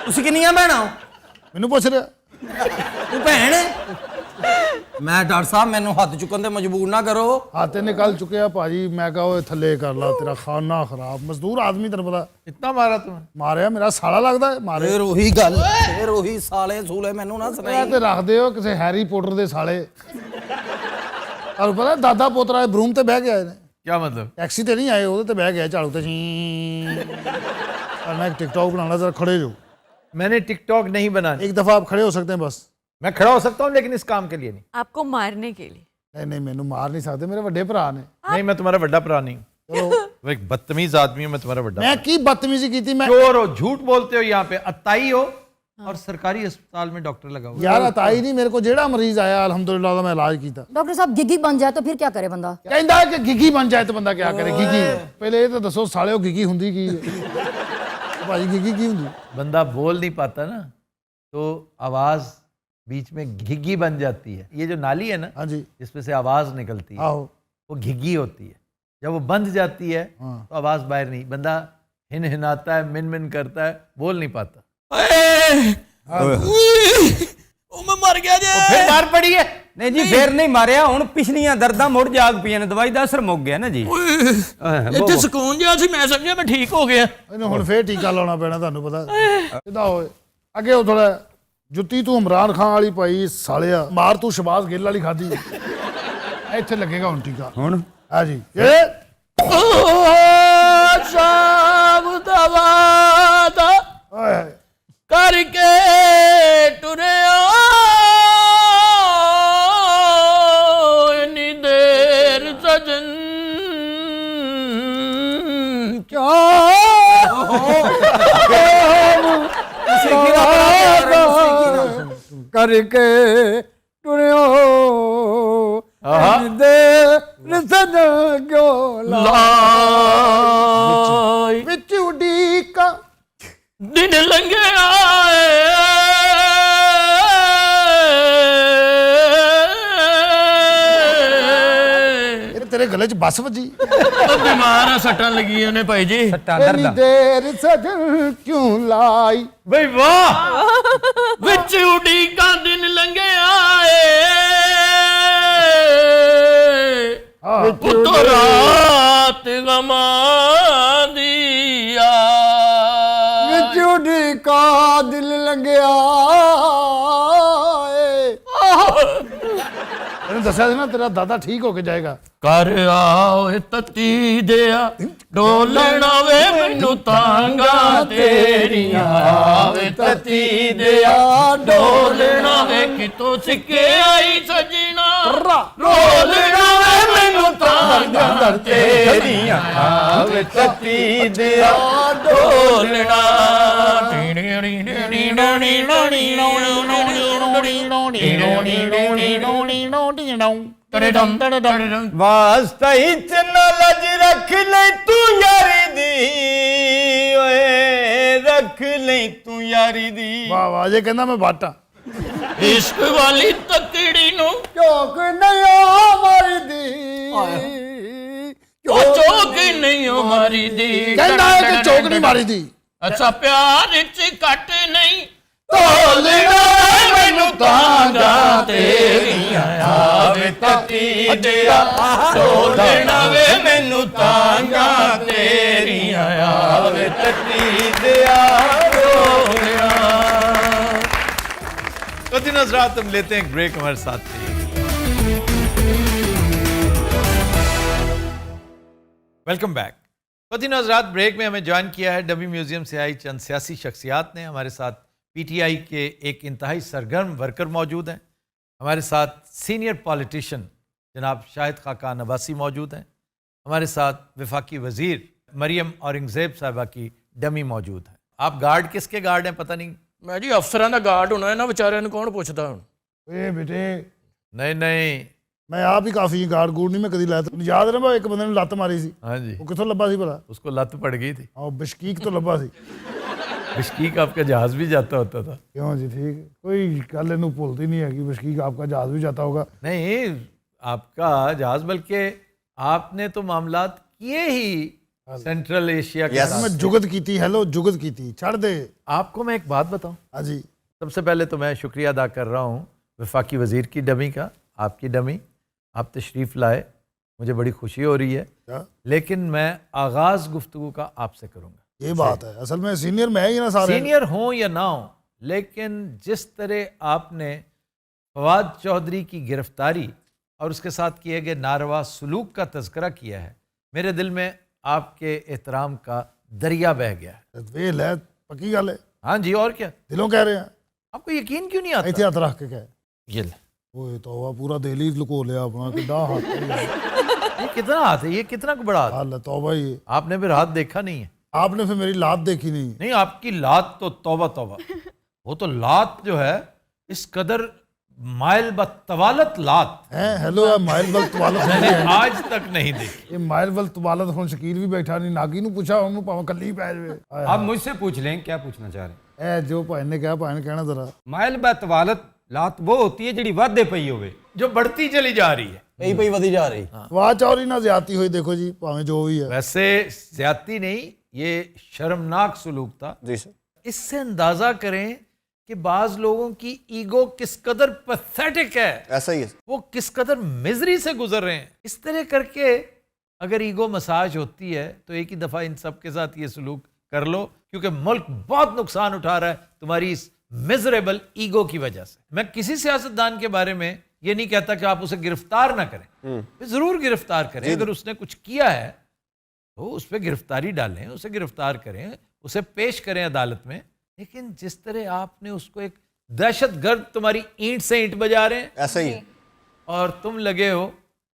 ਤੁਸੀਂ ਕਿੰਨੀਆਂ ਭੈਣਾਂ? ਮੈਨੂੰ ਪੁੱਛ ਰਿਹਾ। ਤੂੰ ਭੈਣ ਹੈ? ਮੈਂ ਡਾਕਟਰ ਸਾਹਿਬ, ਮੈਨੂੰ ਹੱਥ ਚੁੱਕਣ ਤੇ ਮਜਬੂਰ ਨਾ ਕਰੋ। ਹੱਥ ਨਿਕਲ ਚੁੱਕਿਆ ਭਾਜੀ। ਮੈਂ ਕਹਾ ਓਏ ਥੱਲੇ ਕਰ ਲਾ, ਤੇਰਾ ਖਾਨਾ ਖਰਾਬ। ਮਜ਼ਦੂਰ ਆਦਮੀ ਤੈਨੂੰ ਪਤਾ। इतना मारा तुम्हें? ਮਾਰਿਆ, ਮੇਰਾ ਸਾਲਾ ਲੱਗਦਾ ਹੈ। ਮਾਰੇ ਫੇਰ ਉਹੀ ਗੱਲ, ਫੇਰ ਉਹੀ ਸਾਲੇ ਸੂਲੇ ਮੈਨੂੰ ਨਾ ਇਹ ਸੁਣਾਈ। ਤੇ ਰੱਖਦੇ ਹੋ ਕਿਸੇ ਹੈਰੀ ਪੋਟਰ ਦੇ ਸਾਲੇ। ਤੁਹਾਨੂੰ ਪਤਾ ਦਾਦਾ ਪੋਤਰਾ ਬਰੂਮ ਤੇ ਬਹਿ ਕੇ ਆਏ ਨੇ। क्या मतलब? ਟੈਕਸੀ ਤੇ ਨਹੀਂ ਆਏ, ਉਹਦੇ ਤੇ ਬਹਿ ਗਿਆ ਝਾੜੂ ਤੇ। ਮੈਂ ਇੱਕ ਟਿਕਟੌਕ ਬਣਾਉਣਾ, ਜ਼ਰਾ ਖੜੇ ਜੋ। मैंने टिकटॉक नहीं बनानी। एक दफा आप खड़े हो सकते हैं बस। मैं खड़ा हो सकता हूँ, लेकिन इस काम के लिए नहीं। आपको मारने के लिए। नहीं नहीं, मैनू मार नहीं सकते, मेरे बड़े भरा ने। नहीं, मैं तुम्हारा बड़ा भरा नहीं हूँ। चलो वो एक बदतमीज आदमी हूँ, मैं तुम्हारा बड़ा मैं की बदतमीजी की थी? मैं चोर हो, झूठ बोलते हो, यहाँ पे अताई हो, और सरकारी अस्पताल में डॉक्टर लगा हुआ। यार अताई नहीं, मेरे को जेड़ा मरीज आया अल्हम्दुलिल्लाह मैं इलाज किया। डॉक्टर साहब गिगी बन जाए तो फिर क्या करे बंदा? कहता है कि गिगी बन जाए तो बंदा क्या करे? गिगी पहले ये तो दसो साले गिगी हुंदी की है? भाई गिगी की हुंदी? बंदा बोल नहीं पाता ना, तो आवाज बीच में घिग्गी बन जाती है। ये जो नाली है ना, हाँ जी, जिसमें से आवाज निकलती है, आओ वो घिग्गी होती है। जब वो बंद जाती है तो आवाज बाहर नहीं, बंदा हिन हिनाता है, मिन मिन करता है, बोल नहीं पाता। मैं मर गया जी। फिर मार पड़ी है। ਨਹੀਂ ਜੀ, ਫੇਰ ਨਹੀਂ ਮਾਰਿਆ, ਹੁਣ ਪਿਛਲੀਆਂ ਦਰਦਾਂ ਮੁੜ ਜਾਗ ਪਈਆਂ ਨੇ, ਦਵਾਈ ਦਾ ਅਸਰ ਮੁੱਕ ਗਿਆ ਨਾ ਜੀ। ਇੱਥੇ ਸਕੂਨ ਜਿਹਾ ਸੀ, ਮੈਂ ਸਮਝਿਆ ਮੈਂ ਠੀਕ ਹੋ ਗਿਆ। ਇਹਨੂੰ ਹੁਣ ਫੇਰ ਟੀਕਾ ਲਾਉਣਾ ਪੈਣਾ, ਤੁਹਾਨੂੰ ਪਤਾ। ਸਿੱਧਾ ਹੋਏ ਅੱਗੇ ਹੋ ਥੋੜਾ। ਜੁੱਤੀ ਤੂੰ ਇਮਰਾਨ ਖਾਨ ਵਾਲੀ ਪਾਈ ਸਾਲਿਆ, ਮਾਰ ਤੂੰ ਸ਼ਬਾਜ਼ ਗਿੱਲ ਵਾਲੀ ਖਾਦੀ। ਇੱਥੇ ਲੱਗੇਗਾ ਹੁਣ ਟੀਕਾ। ਹੁਣ ਆ ਜੀ ਇਹ ਸਾਬ ਦਾ ਵਾਦਾ ਓਏ ਹੋਏ। ਕਰਕੇ ਟੁਰਿਆ ਇੰਨੀ ਦੇਰ ਸਜਨ ਕਰਕੇ ਟੁਰਿਓ ਦੇ ਰਸਨ ਕਿਉਂ ਲਾਈ ਵਿੱਚ ਉਡੀਕਾਂ ਦਿਨ ਲੰਘਿਆ ਇਹ ਤੇਰੇ ਗਲੇ 'ਚ ਬੱਸ ਵੱਜੀ। ਬਿਮਾਰ ਆ, ਸੱਟਾਂ ਲੱਗੀਆਂ ਨੇ ਭਾਈ ਜੀ। ਸੱਟਾਂ ਇੰਨੀ ਦਰਦਾਂ ਦੇਰ ਸਜਣ ਕਿਉਂ ਲਾਈ। ਬਈ ਵਾਹ ਵਿੱਚ ਉਡੀਕਾਂ ਦਿਨ ਲੰਘਿਆ ਹਾਂ ਉਤੋਂ ਰਾਤ ਗਮਾਂ ਦੀ ਆ ਵਿਚੁੜੀ ਕਾ ਦਿਲ ਲੰਗਿਆ ਏ। ਇਹਨੂੰ ਦੱਸਿਆ ਸੀ ਨਾ ਤੇਰਾ ਦਾਦਾ ਠੀਕ ਹੋ ਕੇ ਜਾਏਗਾ। ਕਰ ਆਓ ਤਤੀ ਦਿਆ ਡੋਲਣਾ ਵੇ ਮੈਨੂੰ ਤਾਂਗਾ ਤੇਰੀਆਂ ਆਵੇ ਤਤੀ ਦਿਆ ਡੋਲਣਾ ਵੇ ਕਿਤੋਂ ਸਿੱਕੇ ਆਈ ਸਜਣਾ ਰੋਲਣਾ ਵੇ ਮੈਨੂੰ ਤਾਂਗਾ ਤੇਰੀਆਂ ਆਵੇ ਤਤੀ ਦਿਆ ਡੋਲਣਾ ਵਾਸਤਾ ਹੀ ਚੰਨਾ ਲਜ ਰੱਖ ਲੈ ਤੂੰ ਯਾਰੀ ਦੀ ਓਏ ਰੱਖ ਲੈ ਤੂੰ ਯਾਰੀ ਦੀ। ਵਾਹ ਵਾਹ ਜੇ ਕਹਿੰਦਾ ਮੈਂ ਬਾਟਾ। ਇਸ਼ਕ ਵਾਲੀ ਤਕੜੀ ਨੂੰ ਝੋਕ ਨਹੀਂ ਮਾਰਦੀ ਚੋਕ ਨਹੀਂ ਮਾਰੀ ਦੀ ਕਹਿੰਦਾ ਹੈ ਕਿ ਚੋਕ ਨਹੀਂ ਮਾਰੀ ਦੀ। ਅੱਛਾ ਪਿਆਰ ਵਿੱਚ ਘਟ ਨਹੀਂ ਢੋਲਣਾ ਮੈਨੂੰ ਤਾਂਗਾ ਤੇਰੀਆਂ ਆਵੇ ਤਤੀ ਦਿਆ ਢੋਲਣਾ ਵੇ ਮੈਨੂੰ ਤਾਂਗਾ ਤੇਰੀਆਂ ਆਵੇ ਤਤੀ ਦਿਆ ਢੋਲਣਾ। तो दिन हजरात हम लेते हैं एक ब्रेक, हमारे साथ थे। Welcome back. तो दिन हजरात ब्रेक में हमें ज्वाइन किया है डमी म्यूजियम से आई चंद सियासी शख्सियात ने। हमारे साथ पीटीआई के एक इंतहाई सरगर्म वर्कर मौजूद हैं। हमारे साथ सीनियर पॉलिटिशियन जनाब शाहिद खाकान अब्बासी मौजूद हैं। हमारे साथ वफाकी वज़ीर मरियम औरंगज़ेब साहिबा की डमी मौजूद है। आप गार्ड किसके गार्ड हैं पता नहीं? ਮੈਂ ਜੀ ਅਫਸਰਾਂ ਦਾ ਗਾਰਡ ਹੋਣਾ, ਇਹਨਾਂ ਵਿਚਾਰਿਆਂ ਨੂੰ ਕੌਣ ਪੁੱਛਦਾ ਹੁਣ। ਏ ਬੇਟੇ नहीं नहीं ਮੈਂ ਆਪ ਹੀ ਕਾਫੀ ਗਾਰਡ ਗੂੜ ਨਹੀਂ ਮੈਂ ਕਦੀ ਲਾਇਆ। ਤੈਨੂੰ ਯਾਦ ਨਾ ਮੈਂ ਇੱਕ ਬੰਦੇ ਨੂੰ ਲੱਤ ਮਾਰੀ ਸੀ। हाँ जी, ਉਹ ਕਿੱਥੋਂ ਲੱਭਾ ਸੀ ਭਲਾ? उसको लत पड़ गई थी। ਉਹ ਬਿਸ਼ਕੀਕ ਤੋਂ ਲੱਭਾ ਸੀ। बिश्कीक आपका जहाज भी जाता होता था। क्यों जी ठीक कोई गल इनू भूलती नहीं है कि बिश्कीक आपका जहाज भी जाता होगा। नहीं आपका जहाज, बल्कि आपने तो मामलात किए ही सेंट्रल एशिया के साथ। मैं जुगत की थी। हेलो जुगत की थी छड़ दे। आपको मैं एक बात बताऊं, हाँ जी सबसे पहले तो मैं शुक्रिया अदा कर रहा हूं वफाकी वज़ीर की डमी का, आपकी डमी, आप तशरीफ़ लाए, मुझे बड़ी खुशी हो रही है। क्या लेकिन मैं आगाज़ गुफ्तगू का आपसे करूँगा। ये बात है, असल में सीनियर मैं ही ना सारे। सीनियर हों या ना हो, लेकिन जिस तरह आपने फवाद चौधरी की गिरफ्तारी और उसके साथ किए गए नारवा सलूक का तज़किरा किया है, मेरे दिल में आपके एहतराम का दरिया बह गया है। वेल है पक्की गल है। हाँ जी, और क्या दिलों कह रहे हैं। आपको यकीन क्यों नहीं आता? इतने हाथ रख के कह ये ले। ओए तौबा पूरा दिल ही लुको लिया अपना कितना हाथ ये कितना हाथ है, ये कितना बड़ा हाथ है? हाल है तौबा ये। आपने फिर हाथ देखा नहीं है? आपने फिर मेरी लात देखी नहीं। नहीं, आपकी लात तो तौबा तौबा, वो तो लात जो है इस कदर माइल बतवालत लात है। हेलो माइल बल तवालत मैंने आज तक नहीं देखी। ये माइल बल तवालत हुन शकील भी बैठा नहीं, नागी नु पूछा उन्होंने भावें कल्ली पै जावे। आप मुझसे पूछ लें क्या पूछना चाह रहे हैं। ए जो भाई ने कहा भाई ने कहना जरा। माइल बतवालत लात वो होती है जिहड़ी वाधे पई होवे, जो बढ़ती चली जा रही है। ਪਈ ਪਈ ਵਧੀ ਜਾ ਰਹੀ। वाह चौरी ना ज्यादती हुई देखो जी भावें जो भी है। वैसे ज्यादती नहीं, ये शर्मनाक सलूक था। जी सर। इससे अंदाजा करें कि बाज लोगों की ईगो किस कदर पैथेटिक है, ऐसा ही है। वो किस कदर मिजरी से गुजर रहे हैं। इस तरह करके अगर ईगो मसाज होती है तो एक ही दफ़ा इन सब के साथ ये सलूक कर लो, क्योंकि मुल्क बहुत नुकसान उठा रहा है तुम्हारी इस मिजरेबल ईगो की वजह से। मैं किसी सियासतदान के बारे में ये नहीं कहता कि आप उसे गिरफ्तार ना करें, जरूर गिरफ्तार करें। अगर उसने कुछ किया है तो उस पर गिरफ्तारी डालें, उसे गिरफ्तार करें, उसे पेश करें अदालत में। लेकिन जिस तरह आपने उसको एक दहशतगर्द, तुम्हारी ईंट से ईंट बजा रहे हैं ऐसा ही और तुम लगे हो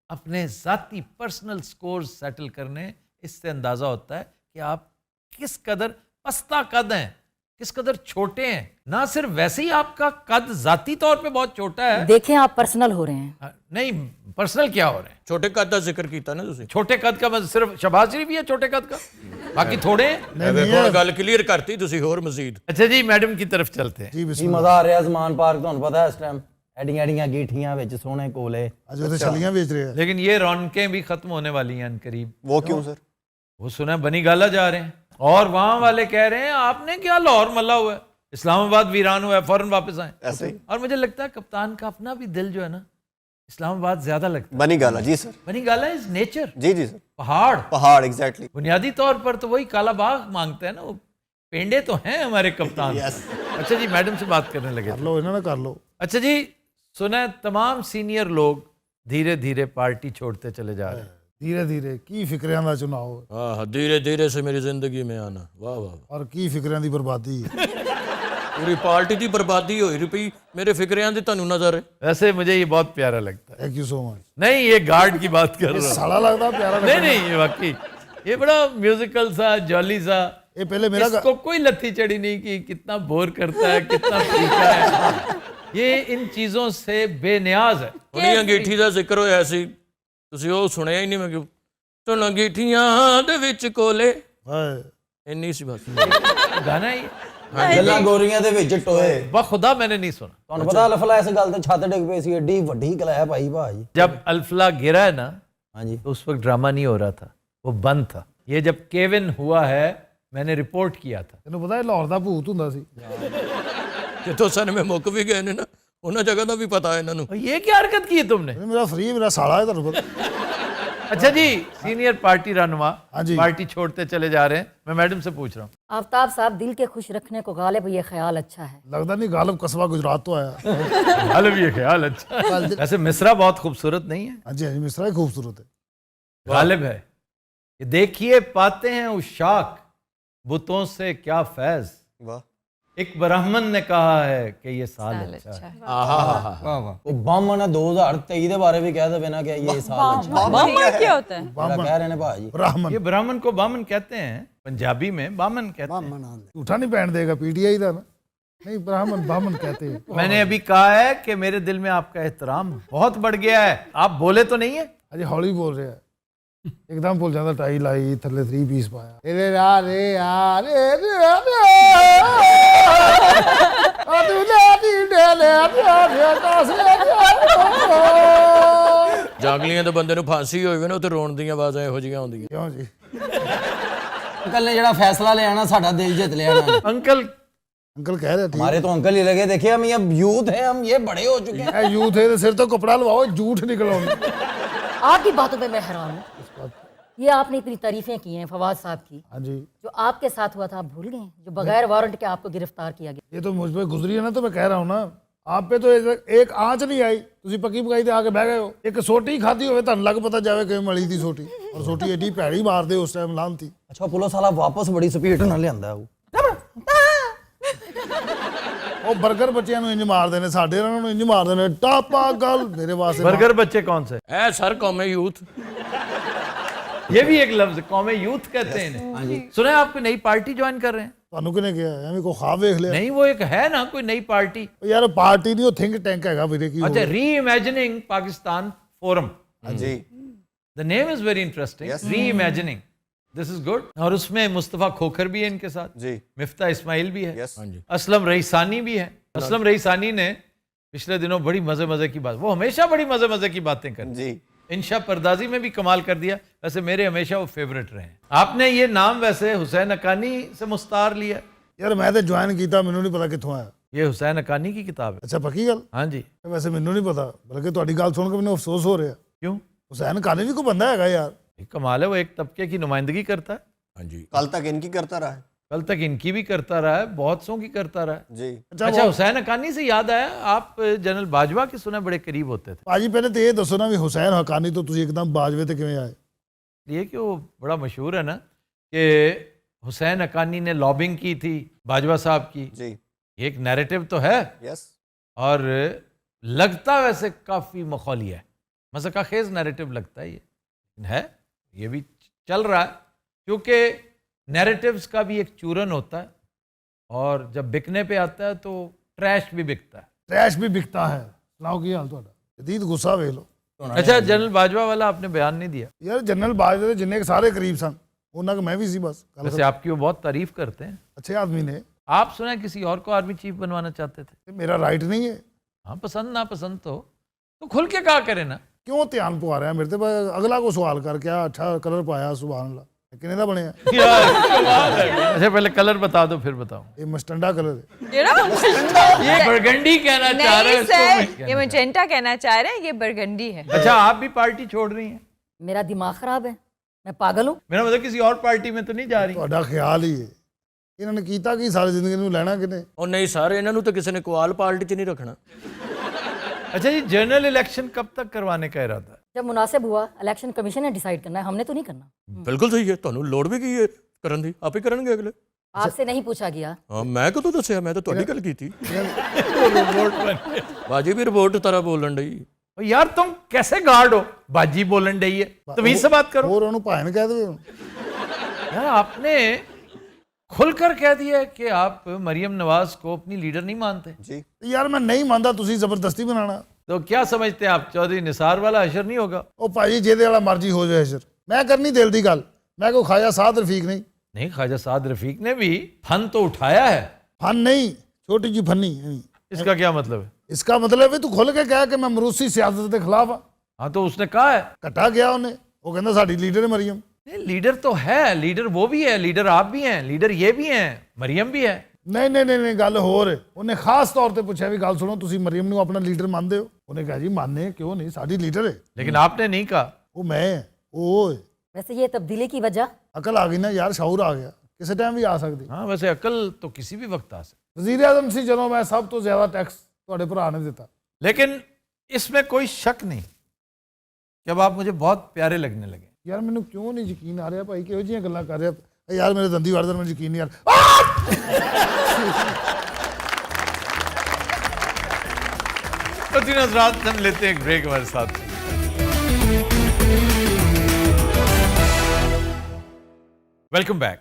अपने जाती पर्सनल स्कोर सेटल करने, इससे अंदाजा होता है कि आप किस कदर पस्ता कद हैं, किस कदर छोटे हैं। ना सिर्फ वैसे ही आपका कद जाती तौर पे बहुत छोटा है, देखें आप पर्सनल हो रहे हैं। नहीं पर्सनल क्या हो रहे हैं, छोटे कद का जिक्र किया ना तुसी। छोटे कद का मतलब सिर्फ शहबाज शरीफ ही है छोटे कद का, बाकी थोड़े हैं। ਵੇਖੋ ਗੱਲ ਕਲੀਅਰ ਕਰਤੀ ਤੁਸੀਂ ਹੋਰ ਮਜ਼ੀਦ। अच्छा जी, मैडम की तरफ चलते हैं। ਜੀ ਕੀ ਬਿਸਮਿਲ੍ਲਾ। ਮਜ਼ਾ ਆ ਰਿਹਾ ਜ਼ਮਾਨ ਪਾਰਕ, ਤੁਹਾਨੂੰ ਪਤਾ ਇਸ ਟਾਈਮ ਐਡੀਆਂ ਐਡੀਆਂ ਗੀਠੀਆਂ ਵਿੱਚ ਸੋਹਣੇ ਕੋਲੇ। ਅੱਜ ਉਹਦੇ ਛਲੀਆਂ ਵੇਚ ਰਹੇ ਆ। लेकिन ये रौनकें भी खत्म होने वाली हैं अनकरीब। वो क्यों सर? वो सुना है बनी गाला जा रहे हैं और वहां वाले कह रहे हैं आपने क्या लाहौर मल्ला हुआ है, इस्लामाबाद वीरान हुआ है, फौरन वापस आए। ऐसे ही और मुझे लगता है कप्तान का अपना भी दिल जो है ना इस्लामाबाद ज्यादा लगता है। बनी गाला, जी sir. Bani Gala is nature, जी जी सर। पहाड़ पहाड़, एग्जैक्टली। बुनियादी तौर पर तो वही काला बाग मांगते हैं ना, वो पेंडे तो हैं हमारे कप्तान। अच्छा जी, मैडम से बात करने लगे ਕਰ थे। ਲਓ ਇਹਨਾਂ ਨਾਲ ਕਰ ਲਓ। अच्छा जी, सुना है तमाम सीनियर लोग धीरे धीरे पार्टी छोड़ते चले जा रहे हैं। ਧੀਰੇ ਧੀਰੇ ਕੀ ਫਿਕਰਿਆਂ ਦਾ ਚੁਣਾਵ हाँ धीरे धीरे से मेरी जिंदगी में आना, वाह वाह। ਔਰ ਕੀ ਫਿਕਰਿਆਂ ਦੀ ਬਰਬਾਦੀ। पूरी पार्टी की बर्बादी हुई रुपई मेरे फिक्रियां दी तन्नू नजर है। वैसे मुझे ये बहुत प्यारा लगता है। Thank you so much. नहीं, ये गार्ड की बात कर रहा हूँ। ਸਾਲਾ ਲੱਗਦਾ ਪਿਆਰਾ नहीं नहीं, ये वाकई ये बड़ा म्यूजिकल सा, जॉली सा। ਇਹ ਪਹਿਲੇ ਮੇਰਾ इसको कोई लत्थी चढ़ी नहीं कि कितना बोर करता है, कितना फीका है। ये इन चीजों से बेनियाज है। ਉਹਨੀ ਅੰਗੀਠੀ ਦਾ ਜ਼ਿਕਰ ਹੋਇਆ ਸੀ, ਤੁਸੀਂ ਉਹ ਸੁਣਿਆ ਹੀ ਨਹੀਂ। ਮੈਂ ਕਿਉਂ ਤੁਨ ਅੰਗੀਠੀਆਂ ਦੇ ਵਿੱਚ ਕੋਲੇ, ਹਾਏ ਇੰਨੀ ਸੀ ਬਸ। गाना ही ਗੱਲਾਂ ਗੋਰੀਆਂ ਦੇ ਵਿੱਚ ਟੋਏ। बखुदा मैंने नहीं सुना। ਤੁਹਾਨੂੰ ਪਤਾ ਅਲਫਲਾ ਇਸ ਗੱਲ ਤੇ ਛੱਤ ਡਿੱਗ ਪਈ ਸੀ, ਏਡੀ ਵੱਡੀ ਕਲਾਇਆ ਭਾਈ ਭਾਜੀ। जब अल्फला गिरा है ना, हाँ जी। तो उस वक्त ड्रामा नहीं हो रहा था, वो बंद था। ये जब केविन हुआ है, मैंने रिपोर्ट किया था। ਤੈਨੂੰ ਪਤਾ ਇਹ ਲਾਹੌਰ ਦਾ ਭੂਤ ਹੁੰਦਾ ਸੀ। ਜਿੱਥੋਂ ਸਨਮੇ ਮੁੱਕ ਵੀ ਗਏ ਨੇ ਨਾ, ਉਹਨਾਂ ਜਗ੍ਹਾ ਦਾ ਵੀ ਪਤਾ ਹੈ ਇਹਨਾਂ ਨੂੰ। और ये क्या हरकत की है तुमने? ਇਹ ਮੇਰਾ ਫਰੀ ਮੇਰਾ ਸਾਲਾ ਹੈ ਤੁਹਾਨੂੰ ਪਤਾ। अच्छा जी, सीनियर पार्टी रहनुमा हाँ जी। पार्टी छोड़ते चले जा रहे हैं। मैं मैडम से पूछ रहा हूँ, आफ्ताब साहब, दिल के खुश रखने को गालिब ये ख्याल अच्छा है। ਲੱਗਦਾ ਨਹੀਂ ਗਾਲਬ ਕਸਬਾ ਗੁਜਰਾਤ ਤੋਂ ਆਇਆ। गालिब ये ख्याल अच्छा है। वैसे मिसरा बहुत खूबसूरत नहीं है, ਹਾਂਜੀ ਹਾਂਜੀ ਮਿਸਰਾ ਹੀ ਖੂਬਸੂਰਤ ਹੈ। गालिब है। ये देखिए पाते हैं उशाक बुतों से क्या फैज, वाह। एक ब्राह्मण ने कहा है कि ये साल अच्छा है। ਉਹ ਬੰਮ ਨੇ 2023 ਦੇ ਬਾਰੇ ਵੀ ਕਹਿ ਦੇਵੇ ਨਾ ਕਿ ਇਹ ਸਾਲ अच्छा है। बामन क्या होता है? ਜਿਹੜਾ ਕਹਿ ਰਹੇ ਨੇ ਭਾਜੀ। ਬ੍ਰਾਹਮਣ ये ब्राह्मण को बामन कहते हैं, पंजाबी में बामन कहते हैं। ਝੂਠਾ ਨਹੀਂ ਪੈਣ ਦੇਗਾ पीटीआई ਦਾ ना नहीं ब्राह्मण बामन कहते हैं। मैंने अभी कहा है कि मेरे दिल में आपका एहतराम बहुत बढ़ गया है। आप बोले तो नहीं है? ਅਜੇ ਹੌਲੀ ਬੋਲ ਰਿਹਾ ਹੈ। ਇੱਕਦਮ ਭੁੱਲ ਜਾਂਦਾ, ਟਾਈ ਲਾਈ, ਥੱਲੇ 3 ਪੀਸ ਪਾਇਆ। ਇਹਦੇ ਰਾ ਰੇ ਆ ਰੇ ਰੇ ਆ ਤੂੰ ਲੈ ਦੀ ਡੇ ਲੈ ਆ ਕਾਸ ਜਾਗਲੀਆਂ ਦੇ ਬੰਦੇ ਨੂੰ ਫਾਂਸੀ ਹੋਈ ਵੇ ਨਾ, ਉੱਥੇ ਰੋਣ ਦੀਆਂ ਆਵਾਜ਼ਾਂ ਇਹੋ ਜਿਹੀਆਂ ਆਉਂਦੀਆਂ। ਕਿਉਂ ਜੀ? ਅੰਕਲ ਨੇ ਜਿਹੜਾ ਫੈਸਲਾ ਲਿਆ ਨਾ, ਸਾਡਾ ਦਿਲ ਜਿੱਤ ਲਿਆ ਨਾ। अंकल ਅੰਕਲ ਕਹਿ ਰਿਹਾ ਠੀਕ हमारे तो अंकल ही लगे, देखिए हम ये यूथ हैं, हम ये बड़े हो चुके हैं। ਹੈ। ਯੂਥ ਇਹਦੇ ਸਿਰ ਤੋਂ ਕਪੜਾ ਲਵਾਓ, ਝੂਠ ਨਿਕਲ ਆਉਂਦਾ। आपकी बातों पे मैं हैरान हूँ। ये आपने इतनी तारीफें की हैं फवाद साहब की, ਹਾਂਜੀ जो आपके साथ हुआ था आप भूल गए? जो बगैर वारंट के आपको गिरफ्तार किया गया। ये तो मुझ पे गुजरी है ना, तो मैं कह रहा हूँ ना, आप पे तो एक आंच नहीं आई, ਤੁਸੀਂ ਪੱਕੀ ਪਕਾਈ ਤੇ ਆ ਕੇ ਬਹਿ ਗਏ ਹੋ। ਇੱਕ ਸੋਟੀ ਖਾਦੀ ਹੋਵੇ ਤੁਹਾਨੂੰ ਲੱਗ ਪਤਾ ਜਾਵੇ ਕਿ ਮਲੀ ਦੀ ਸੋਟੀ, ਔਰ ਸੋਟੀ ਏਡੀ ਭੈੜੀ ਮਾਰਦੇ ਉਸ ਟਾਈਮ ਲਾਂਤੀ। अच्छा पुलिस वाला वापस बड़ी स्पीड ਨਾਲ ਲਿਆਂਦਾ ਉਹ। ਉਹ 버ਗਰ ਬੱਚਿਆਂ ਨੂੰ ਇੰਜ ਮਾਰਦੇ ਨੇ, ਸਾਡੇ ਇਹਨਾਂ ਨੂੰ ਇੰਜ ਮਾਰਦੇ ਨੇ। ਟਾਪਾ ਗੱਲ ਮੇਰੇ ਵਾਸਤੇ बर्गर बच्चे कौन से? ਐ ਸਰ ਕੌਮੇ ਯੂਥ। ये भी एक लफ्ज, कौमे यूथ कहते हैं इन्हें। सुना है आप कोई नई पार्टी ज्वाइन कर रहे हैं? ਤੁਹਾਨੂੰ ਕਿਹਨੇ ਕਿਹਾ? ਐਵੇਂ ਕੋ ਖਾਬ ਵੇਖ ਲਿਆ। नहीं, वो एक है ना कोई नई पार्टी। ਯਾਰ ਪਾਰਟੀ ਨਹੀਂ, ਉਹ ਥਿੰਕ ਟੈਂਕ ਹੈਗਾ ਵੀਰੇ। ਕੀ अच्छा, री इमेजिनिंग पाकिस्तान फोरम। जी। The name is very interesting, reimagining, this is good. और उसमें मुस्तफ़ा खोखर भी है इनके साथ, जी। मिफ्ता इस्माइल भी है, यस। असलम रईसानी भी है। असलम रईसानी ने पिछले दिनों बड़ी मजे मजे की बात, वो हमेशा बड़ी मजे मजे की बातें करते हैं। जी। इंशा परदाजी में भी कमाल कर दिया। वैसे मेरे हमेशा वो फेवरेट रहे हैं। आपने ये नाम वैसे हुसैन अकानी से मुस्तार लिया? ਯਾਰ ਮੈਂ ਤੇ ਜੁਆਇਨ ਕੀਤਾ, ਮੈਨੂੰ ਨਹੀਂ ਪਤਾ ਕਿੱਥੋਂ ਆਇਆ। ये हुसैन अकानी की किताब है। ਅੱਛਾ ਪੱਕੀ ਗੱਲ? हाँ जी। ਵੈਸੇ ਮੈਨੂੰ ਨਹੀਂ ਪਤਾ, ਬਲਕਿ ਤੁਹਾਡੀ ਗੱਲ ਸੁਣ ਕੇ ਮੈਨੂੰ ਅਫਸੋਸ ਹੋ ਰਿਹਾ। क्यों? ਹੁਸੈਨ ਖਾਨੀ ਵੀ ਕੋਈ ਬੰਦਾ ਹੈਗਾ ਯਾਰ। ये कमाल है, वो एक तबके की नुमाइंदगी करता है। हाँ जी। कल तक इनकी करता रहा है। कल तक इनकी भी करता रहा है, बहुत सौ की करता रहा है। जी अच्छा, हुसैन हक्कानी से याद आया, आप जनरल बाजवा के सुना बड़े करीब होते थे। ਭਾਜੀ ਪਹਿਲੇ ਤੇ ਇਹ ਦੱਸੋ ਨਾ ਵੀ ਹੁਸੈਨ ਹਕਾਨੀ ਤੋਂ ਤੁਸੀਂ ਇੱਕਦਮ ਬਾਜਵੇ ਤੇ ਕਿਵੇਂ ਆਏ? ये कि वो बड़ा मशहूर है ना कि हुसैन हक्कानी ने लॉबिंग की थी बाजवा साहब की। जी ये एक नैरेटिव तो है यस और लगता वैसे काफ़ी मखौली है, मज़ाक़ खेज़ नैरेटिव लगता है ये भी चल रहा है, क्योंकि नैरेटिव्स का भी एक चूरन होता है और जब बिकने पे आता है तो ट्रैश भी बिकता है। ਟਰੈਸ਼ ਵੀ ਵਿਕਤਾ ਹੈ। ਸੁਣਾਓ ਕੀ ਹਾਲ ਤੁਹਾਡਾ? ਜਦੀਦ ਗੁੱਸਾ ਵੇਖ ਲਓ। अच्छा, जनरल बाजवा वाला आपने बयान नहीं दिया। ਯਾਰ ਜਨਰਲ ਬਾਜਵੇ ਦੇ ਜਿੰਨੇ ਕੁ ਸਾਰੇ ਕਰੀਬ ਸਨ ਉਹਨਾਂ ਕੁ मैं भी सी बस। वैसे आपकी वो बहुत तारीफ करते हैं। अच्छे आदमी ने। आप सुना है किसी और को आर्मी चीफ बनवाना चाहते थे? मेरा राइट नहीं है। हाँ, पसंद ना पसंद तो खुल के कहा करें ना। क्यों ध्यान पवा रहे हैं मेरे पे? अगला को सवाल कर, क्या अच्छा कलर पाया? सुभान अल्लाह। किने दा बने? अच्छा, पहले कलर बता दो फिर बताऊं। ये मस्टंडा कलर है। ये बरगंडी कहना चाह रहे नहीं हैं, सर, इसको ये मैजेंटा कहना चाह रहे हैं, ये बरगंडी है। अच्छा, आप भी पार्टी छोड़ रही हैं? मेरा दिमाग खराब है, मैं पागल हूँ। मेरा मतलब किसी और पार्टी में तो नहीं जा रही? ਤੁਹਾਡਾ ਖਿਆਲ ਹੀ ਹੈ। ਇਹਨਾਂ ਨੇ ਕੀਤਾ ਕੀ ਸਾਰੀ ਜ਼ਿੰਦਗੀ ਨੂੰ ਲੈਣਾ ਕਿਨੇ? ਉਹ ਨਹੀਂ ਸਰ, ਇਹਨਾਂ ਨੂੰ ਤਾਂ ਕਿਸੇ ਨੇ ਕੁਆਲ ਪਾਰਟੀ 'ਚ ਨਹੀਂ ਰੱਖਣਾ। अच्छा जी, जनरल इलेक्शन कब तक करवाने का इरादा है? जब मुनासिब हुआ, इलेक्शन कमीशन ने डिसाइड करना है, हमने तो नहीं करना। ਬਿਲਕੁਲ ਸਹੀ ਹੈ, ਤੁਹਾਨੂੰ ਲੋੜ ਵੀ ਕੀ ਹੈ ਕਰਨ ਦੀ, ਆਪੇ ਕਰਨਗੇ ਅਗਲੇ। आपसे नहीं पूछा गया। ਹਾਂ, ਮੈਂ ਕਦੋਂ ਦੱਸਿਆ, ਮੈਂ ਤਾਂ ਤੁਹਾਡੀ ਗੱਲ ਕੀਤੀ। ਬਾਜੀ ਵੀ ਰਿਪੋर्ट ਤਰ੍ਹਾਂ ਬੋਲਣ ਡਈ। और यार तुम कैसे गार्ड हो? बाजी बोलन रही है, तमीज से बात करो। ਹੋਰ ਉਹਨੂੰ ਭਾਣ ਕਹਿ ਦੇਵੇ। यार आपने खुलकर कह दिया है कि आप मरियम नवाज को अपनी लीडर नहीं मानते। जी ਯਾਰ ਮੈਂ ਨਹੀਂ ਮੰਨਦਾ, ਤੁਸੀਂ ਜ਼ਬਰਦਸਤੀ ਬਣਾਣਾ। तो क्या समझते हैं आप, चौधरी निसार वाला हशर नहीं होगा? ਉਹ ਭਾਜੀ ਜਿਹਦੇ ਵਾਲਾ ਮਰਜ਼ੀ ਹੋ ਜਾਏ ਅਸ਼ਰ, ਮੈਂ ਕਰਨੀ ਦਿਲ ਦੀ ਗੱਲ। ਮੈਂ ਕੋ ਖਾਇਆ ਸਾਦ ਰਫੀਕ ਨਹੀਂ। नहीं, ख्वाजा साद रफीक ने भी फन तो उठाया है। फन नहीं, छोटी जी फनी। इसका क्या मतलब है? इसका मतलब है तू खुल के कह कि मैं मरूसी सियासत के खिलाफ हाँ। हाँ, तो उसने कहा है। घटा गया उन्हें, वो कहना साडी लीडर है मरियम। नहीं, लीडर तो है, लीडर वो भी है, लीडर आप भी हैं, लीडर ये भी हैं, मरियम भी है। नहीं नहीं नहीं नहीं गल होर है। उन्हें खास तौर पर पूछा भी गल सुनो, तुसी मरियम नूं अपना लीडर मानते हो? उन्हें कहा जी मानने, क्यों नहीं, साडी लीडर है। लेकिन आपने नहीं कहा। वो मैं वो है। वैसे ये तब्दीली की वजह? अकल आ गई ना यार, शऊर आ गया, किसी टाइम भी आ सकती। हाँ, वैसे अकल तो किसी भी वक्त आ सकती। वजीर आजम सी जदों मैं सब तो ज्यादा टैक्स तुहाडे भरा ने दिता। लेकिन इसमें कोई शक नहीं कि अब आप मुझे बहुत प्यारे लगने लगे। यार मैनू क्यों नहीं यकीन आ रहा भाई, किहो जिहियां गल्लां कर रहा यार, मेरे दंदी वड़दन में यकीन नहीं आ रहा। तो तीन हजरात, हम लेते हैं एक ब्रेक हमारे साथ। वेलकम बैक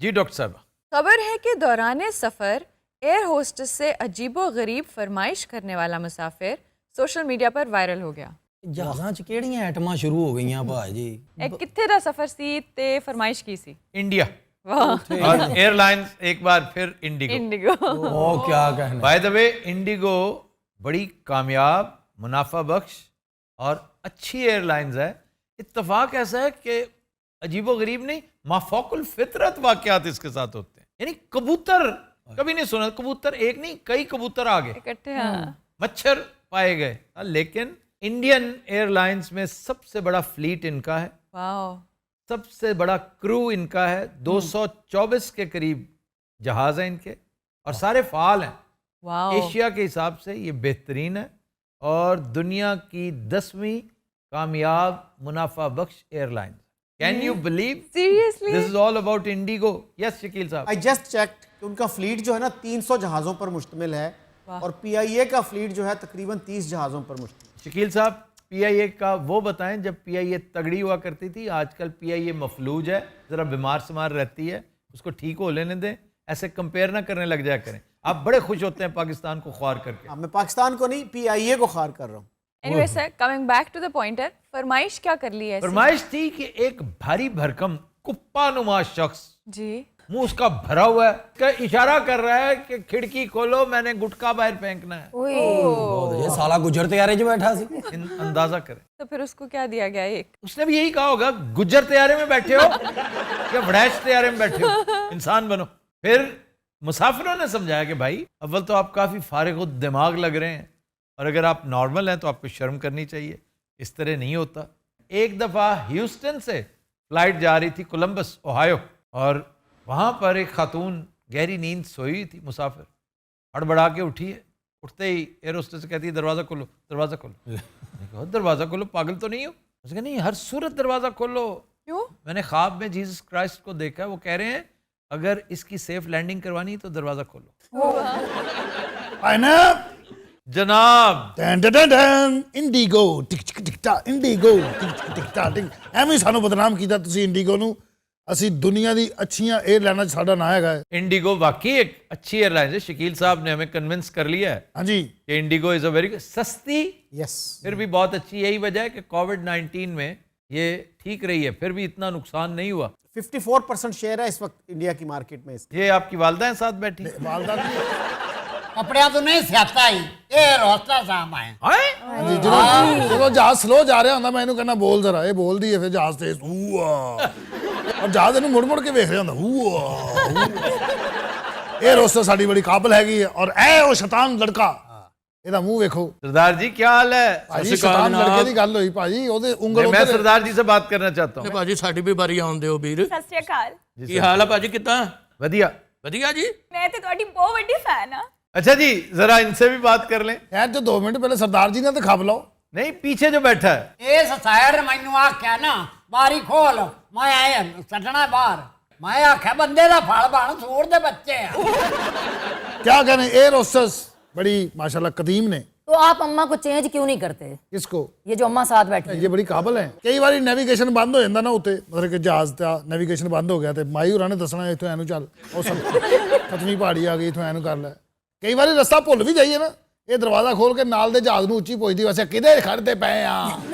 जी। डॉक्टर साहब, खबर है कि दौरान सफ़र एयर होस्टेस से अजीबो गरीब फरमाइश करने वाला मुसाफिर सोशल मीडिया पर वायरल हो गया। ਜਹਾਜ਼ਾਂ 'ਚ ਕਿਹੜੀਆਂ ਆਈਟਮਾਂ ਸ਼ੁਰੂ ਹੋ ਗਈਆਂ ਭਾਜੀ? ਇਹ ਕਿੱਥੇ ਦਾ ਸਫ਼ਰ ਸੀ ਤੇ ਫਰਮਾਇਸ਼ ਕੀ ਸੀ? इंडिया वाह, और एयरलाइंस एक बार फिर इंडिगो। इंडिगो। ਉਹ क्या कहना। बाय द वे, इंडिगो बड़ी कामयाब, मुनाफा बख्श और अच्छी एयरलाइंस है। इत्तेफाक ऐसा है कि अजीबो गरीब नहीं, माफौकुल फितरत वाकयात इसके साथ होते हैं। यानी कबूतर कभी नहीं सुना, कबूतर एक नहीं कई कबूतर आ गए, इकट्ठे। हाँ, मच्छर पाए गए। लेकिन इंडियन एयरलाइंस में सबसे बड़ा फ्लीट इनका है, वाह, सबसे बड़ा क्रू इनका है। 224 के करीब जहाज हैं इनके और सारे फाल हैं। वाह। एशिया के हिसाब से ये बेहतरीन है और दुनिया की 10वीं कामयाब मुनाफा बख्श airline. Can you believe? Seriously? This is all about IndiGo. Yes Shakeel sahab. I just checked कि उनका फ्लीट जो है ना 300 जहाज़ों पर मुश्तमिल है और PIA का फ्लीट जो है तकरीबन 30 जहाज़ों पर मुश्तमिल। शकील साहब, PIA का वो बताएं जब PIA तगड़ी हुआ करती थी। आजकल PIA मफलूज है, ज़रा बीमार समार रहती है, उसको ठीक हो लेने दें। ऐसे कंपेयर ना करने लग जाया करें। आप बड़े खुश होते हैं पाकिस्तान को ख्वार करके। मैं पाकिस्तान को नहीं, PIA को खार कर रहा हूँ। Anyway sir, coming back to the pointer, फरमाइश क्या कर ली है? फरमाइश थी कि एक भारी भरकम कुप्पा नुमा शख्स, जी, मुंह उसका भरा हुआ है, का इशारा कर रहा है कि खिड़की खोलो, मैंने गुटखा बाहर फेंकना है। ये साला गुजर तैयारे 'ਚ बैठा सी। अंदाजा करें। तो फिर उसको क्या दिया गया? एक उसने भी यही कहा होगा, गुज्जर तैयारे में बैठे हो या वड़ैच तैयारे में बैठे हो, इंसान बनो। फिर मुसाफिरों ने समझाया कि भाई, अव्वल तो आप काफ़ी फारिग दिमाग लग रहे हैं और अगर आप नॉर्मल हैं तो आपको शर्म करनी चाहिए, इस तरह नहीं होता। एक दफ़ा ह्यूस्टन से फ्लाइट जा रही थी कोलंबस ओहायो और वहाँ पर एक खातून गहरी नींद सोई हुई थी, मुसाफिर, हड़बड़ा के उठी है। उठते ही एयर होस्टेस से कहती है दरवाज़ा खोलो, दरवाज़ा खोलो। मैंने कहा दरवाज़ा खोलो, पागल तो नहीं हो? उसने कहा नहीं, हर सूरत दरवाज़ा खोलो। क्यों? मैंने ख्वाब में जीसस क्राइस्ट को देखा, वो कह रहे हैं अगर इसकी सेफ लैंडिंग करवानी है तो दरवाज़ा खोलो। जनाब ਟੈਨ ਟੈਨ ਟੈਨ ਇੰਡੀਗੋ ਟਿਕ ਟਿਕ ਟਿਕ ਟਾ ਇੰਡੀਗੋ ਟਿਕ ਟਿਕ ਟਿਕ ਟਾ ਟਿਕ ਐਵੇਂ ਸਾਨੂੰ ਬਦਨਾਮ ਕੀਤਾ ਤੁਸੀਂ ਇੰਡੀਗੋ ਨੂੰ। ਅਸੀਂ ਦੁਨੀਆ ਦੀ ਅੱਛੀਆਂ 에ਅਰਲਾਈਨਾਂ 'ਚ ਸਾਡਾ ਨਾਂ ਹੈਗਾ ਹੈ। इंडिगो वाकई एक अच्छी एयरलाइन है। शकील साहब ने हमें कन्विंस कर लिया है ਹਾਂਜੀ कि इंडिगो इज़ अ वेरी सस्ती, यस फिर भी बहुत अच्छी। यही वजह है कि कोविड-19 में ये ठीक रही है, फिर भी इतना नुकसान नहीं हुआ। 54% शेयर है इस वक्त इंडिया की मार्केट में इसका। ये आपकी वालदा हैं साथ बैठी? ਵਾਲਦਾ ਕੱਪੜਿਆਂ ਤੋਂ ਨਹੀਂ ਸਿਆਤਾ ਹੀ ਇਹ ਰੋਸਟਾ ਸਾਹਮ ਆਏ ਹਾਂਜੀ ਜਦੋਂ ਜਹਾਜ਼ ਸਲੋ ਜਾ ਰਿਹਾ ਹੁੰਦਾ ਮੈਂ ਇਹਨੂੰ ਕਹਿੰਦਾ ਬੋਲ ਜ਼ਰਾ, ਇਹ ਬੋਲਦੀ ਹੈ, ਫਿਰ ਜਹਾਜ਼ ਤੇਜ਼ ਹੂਆ, ਔਰ ਜਹਾਜ਼ ਇਹਨੂੰ ਮੁੜ ਮੁੜ ਕੇ ਵੇਖ ਰਿਹਾ ਹੁੰਦਾ ਹੂਆ। ਇਹ ਰੋਸਟਰ ਸਾਡੀ ਬੜੀ ਕਾਬਲ ਹੈਗੀ ਹੈ, ਔਰ ਇਹ ਉਹ ਸ਼ੈਤਾਨ ਲੜਕਾ, ਇਹਦਾ ਮੂੰਹ ਵੇਖੋ। सरदार जी क्या हाल है? ਭਾਜੀ ਸ਼ੈਤਾਨ ਲੜਕੇ ਦੀ ਗੱਲ ਹੋਈ ਭਾਜੀ, ਉਹਦੇ ਉਂਗਲ मैं ਉੱਤੇ सरदार जी से बात करना चाहता हूँ। ਭਾਜੀ ਸਾਡੀ ਵੀ ਵਾਰੀ ਆਉਣ ਦਿਓ ਵੀਰ। ਸਤਿ ਸ਼੍ਰੀ ਅਕਾਲ। ਕੀ ਹਾਲ ਆ ਭਾਜੀ, ਕਿੱਦਾਂ? वधिया। ਵਧੀਆ ਜੀ। ਮੈਂ ਤੇ ਤੁਹਾਡੀ ਬਹੁਤ ਵੱਡੀ ਫੈਨ ਆ। अच्छा जी, जरा इनसे भी बात कर लें। ਯਾਰ ਜੋ 2 ਮਿੰਟ ਪਹਿਲੇ ਸਰਦਾਰ ਜੀ ਨੇ ਤਾਂ ਖੱਪ ਲਓ। नहीं, पीछे जो बैठा है। ਇਸ ਸਾਇਰ ਮੈਨੂੰ ਆਖਿਆ ਨਾ ਬਾਰੀ ਖੋਲ, ਮੈਂ ਆਇਆ ਛੱਡਣਾ ਬਾਹਰ, ਮੈਂ ਆਖਿਆ ਬੰਦੇ ਦਾ ਫਲ ਬਣ, ਸੂਰ ਦੇ ਬੱਚੇ ਆ। क्या कहने एयर होस्टेस बड़ी माशाल्लाह कदीम ने। तो आप अम्मा को चेंज क्यों नहीं करते? किसको? ये जो अम्मा साथ बैठी है। ये बड़ी काबल है। कई बार नेविगेशन बंद हो जाता ना उत्ते, मतलब कि जहाज का नेविगेशन बंद हो गया तो माई होरां ने दसना इत्थों एनू चल, ਉਹ ਖਤਮੀ ਪਹਾੜੀ ਆ ਗਈ, ਇਥੋਂ ਐਨੂੰ ਕਰ ਲੈ। ਕਈ ਵਾਰੀ ਰਸਤਾ ਭੁੱਲ ਵੀ ਜਾਈਏ ਨਾ, ਇਹ ਦਰਵਾਜ਼ਾ ਖੋਲ ਕੇ ਨਾਲ ਦੇ ਜਹਾਜ਼ ਨੂੰ ਉੱਚੀ ਪੁੱਛਦੀ, ਵੈਸੇ ਕਿਹਦੇ ਖੜਦੇ ਪਏ ਆ।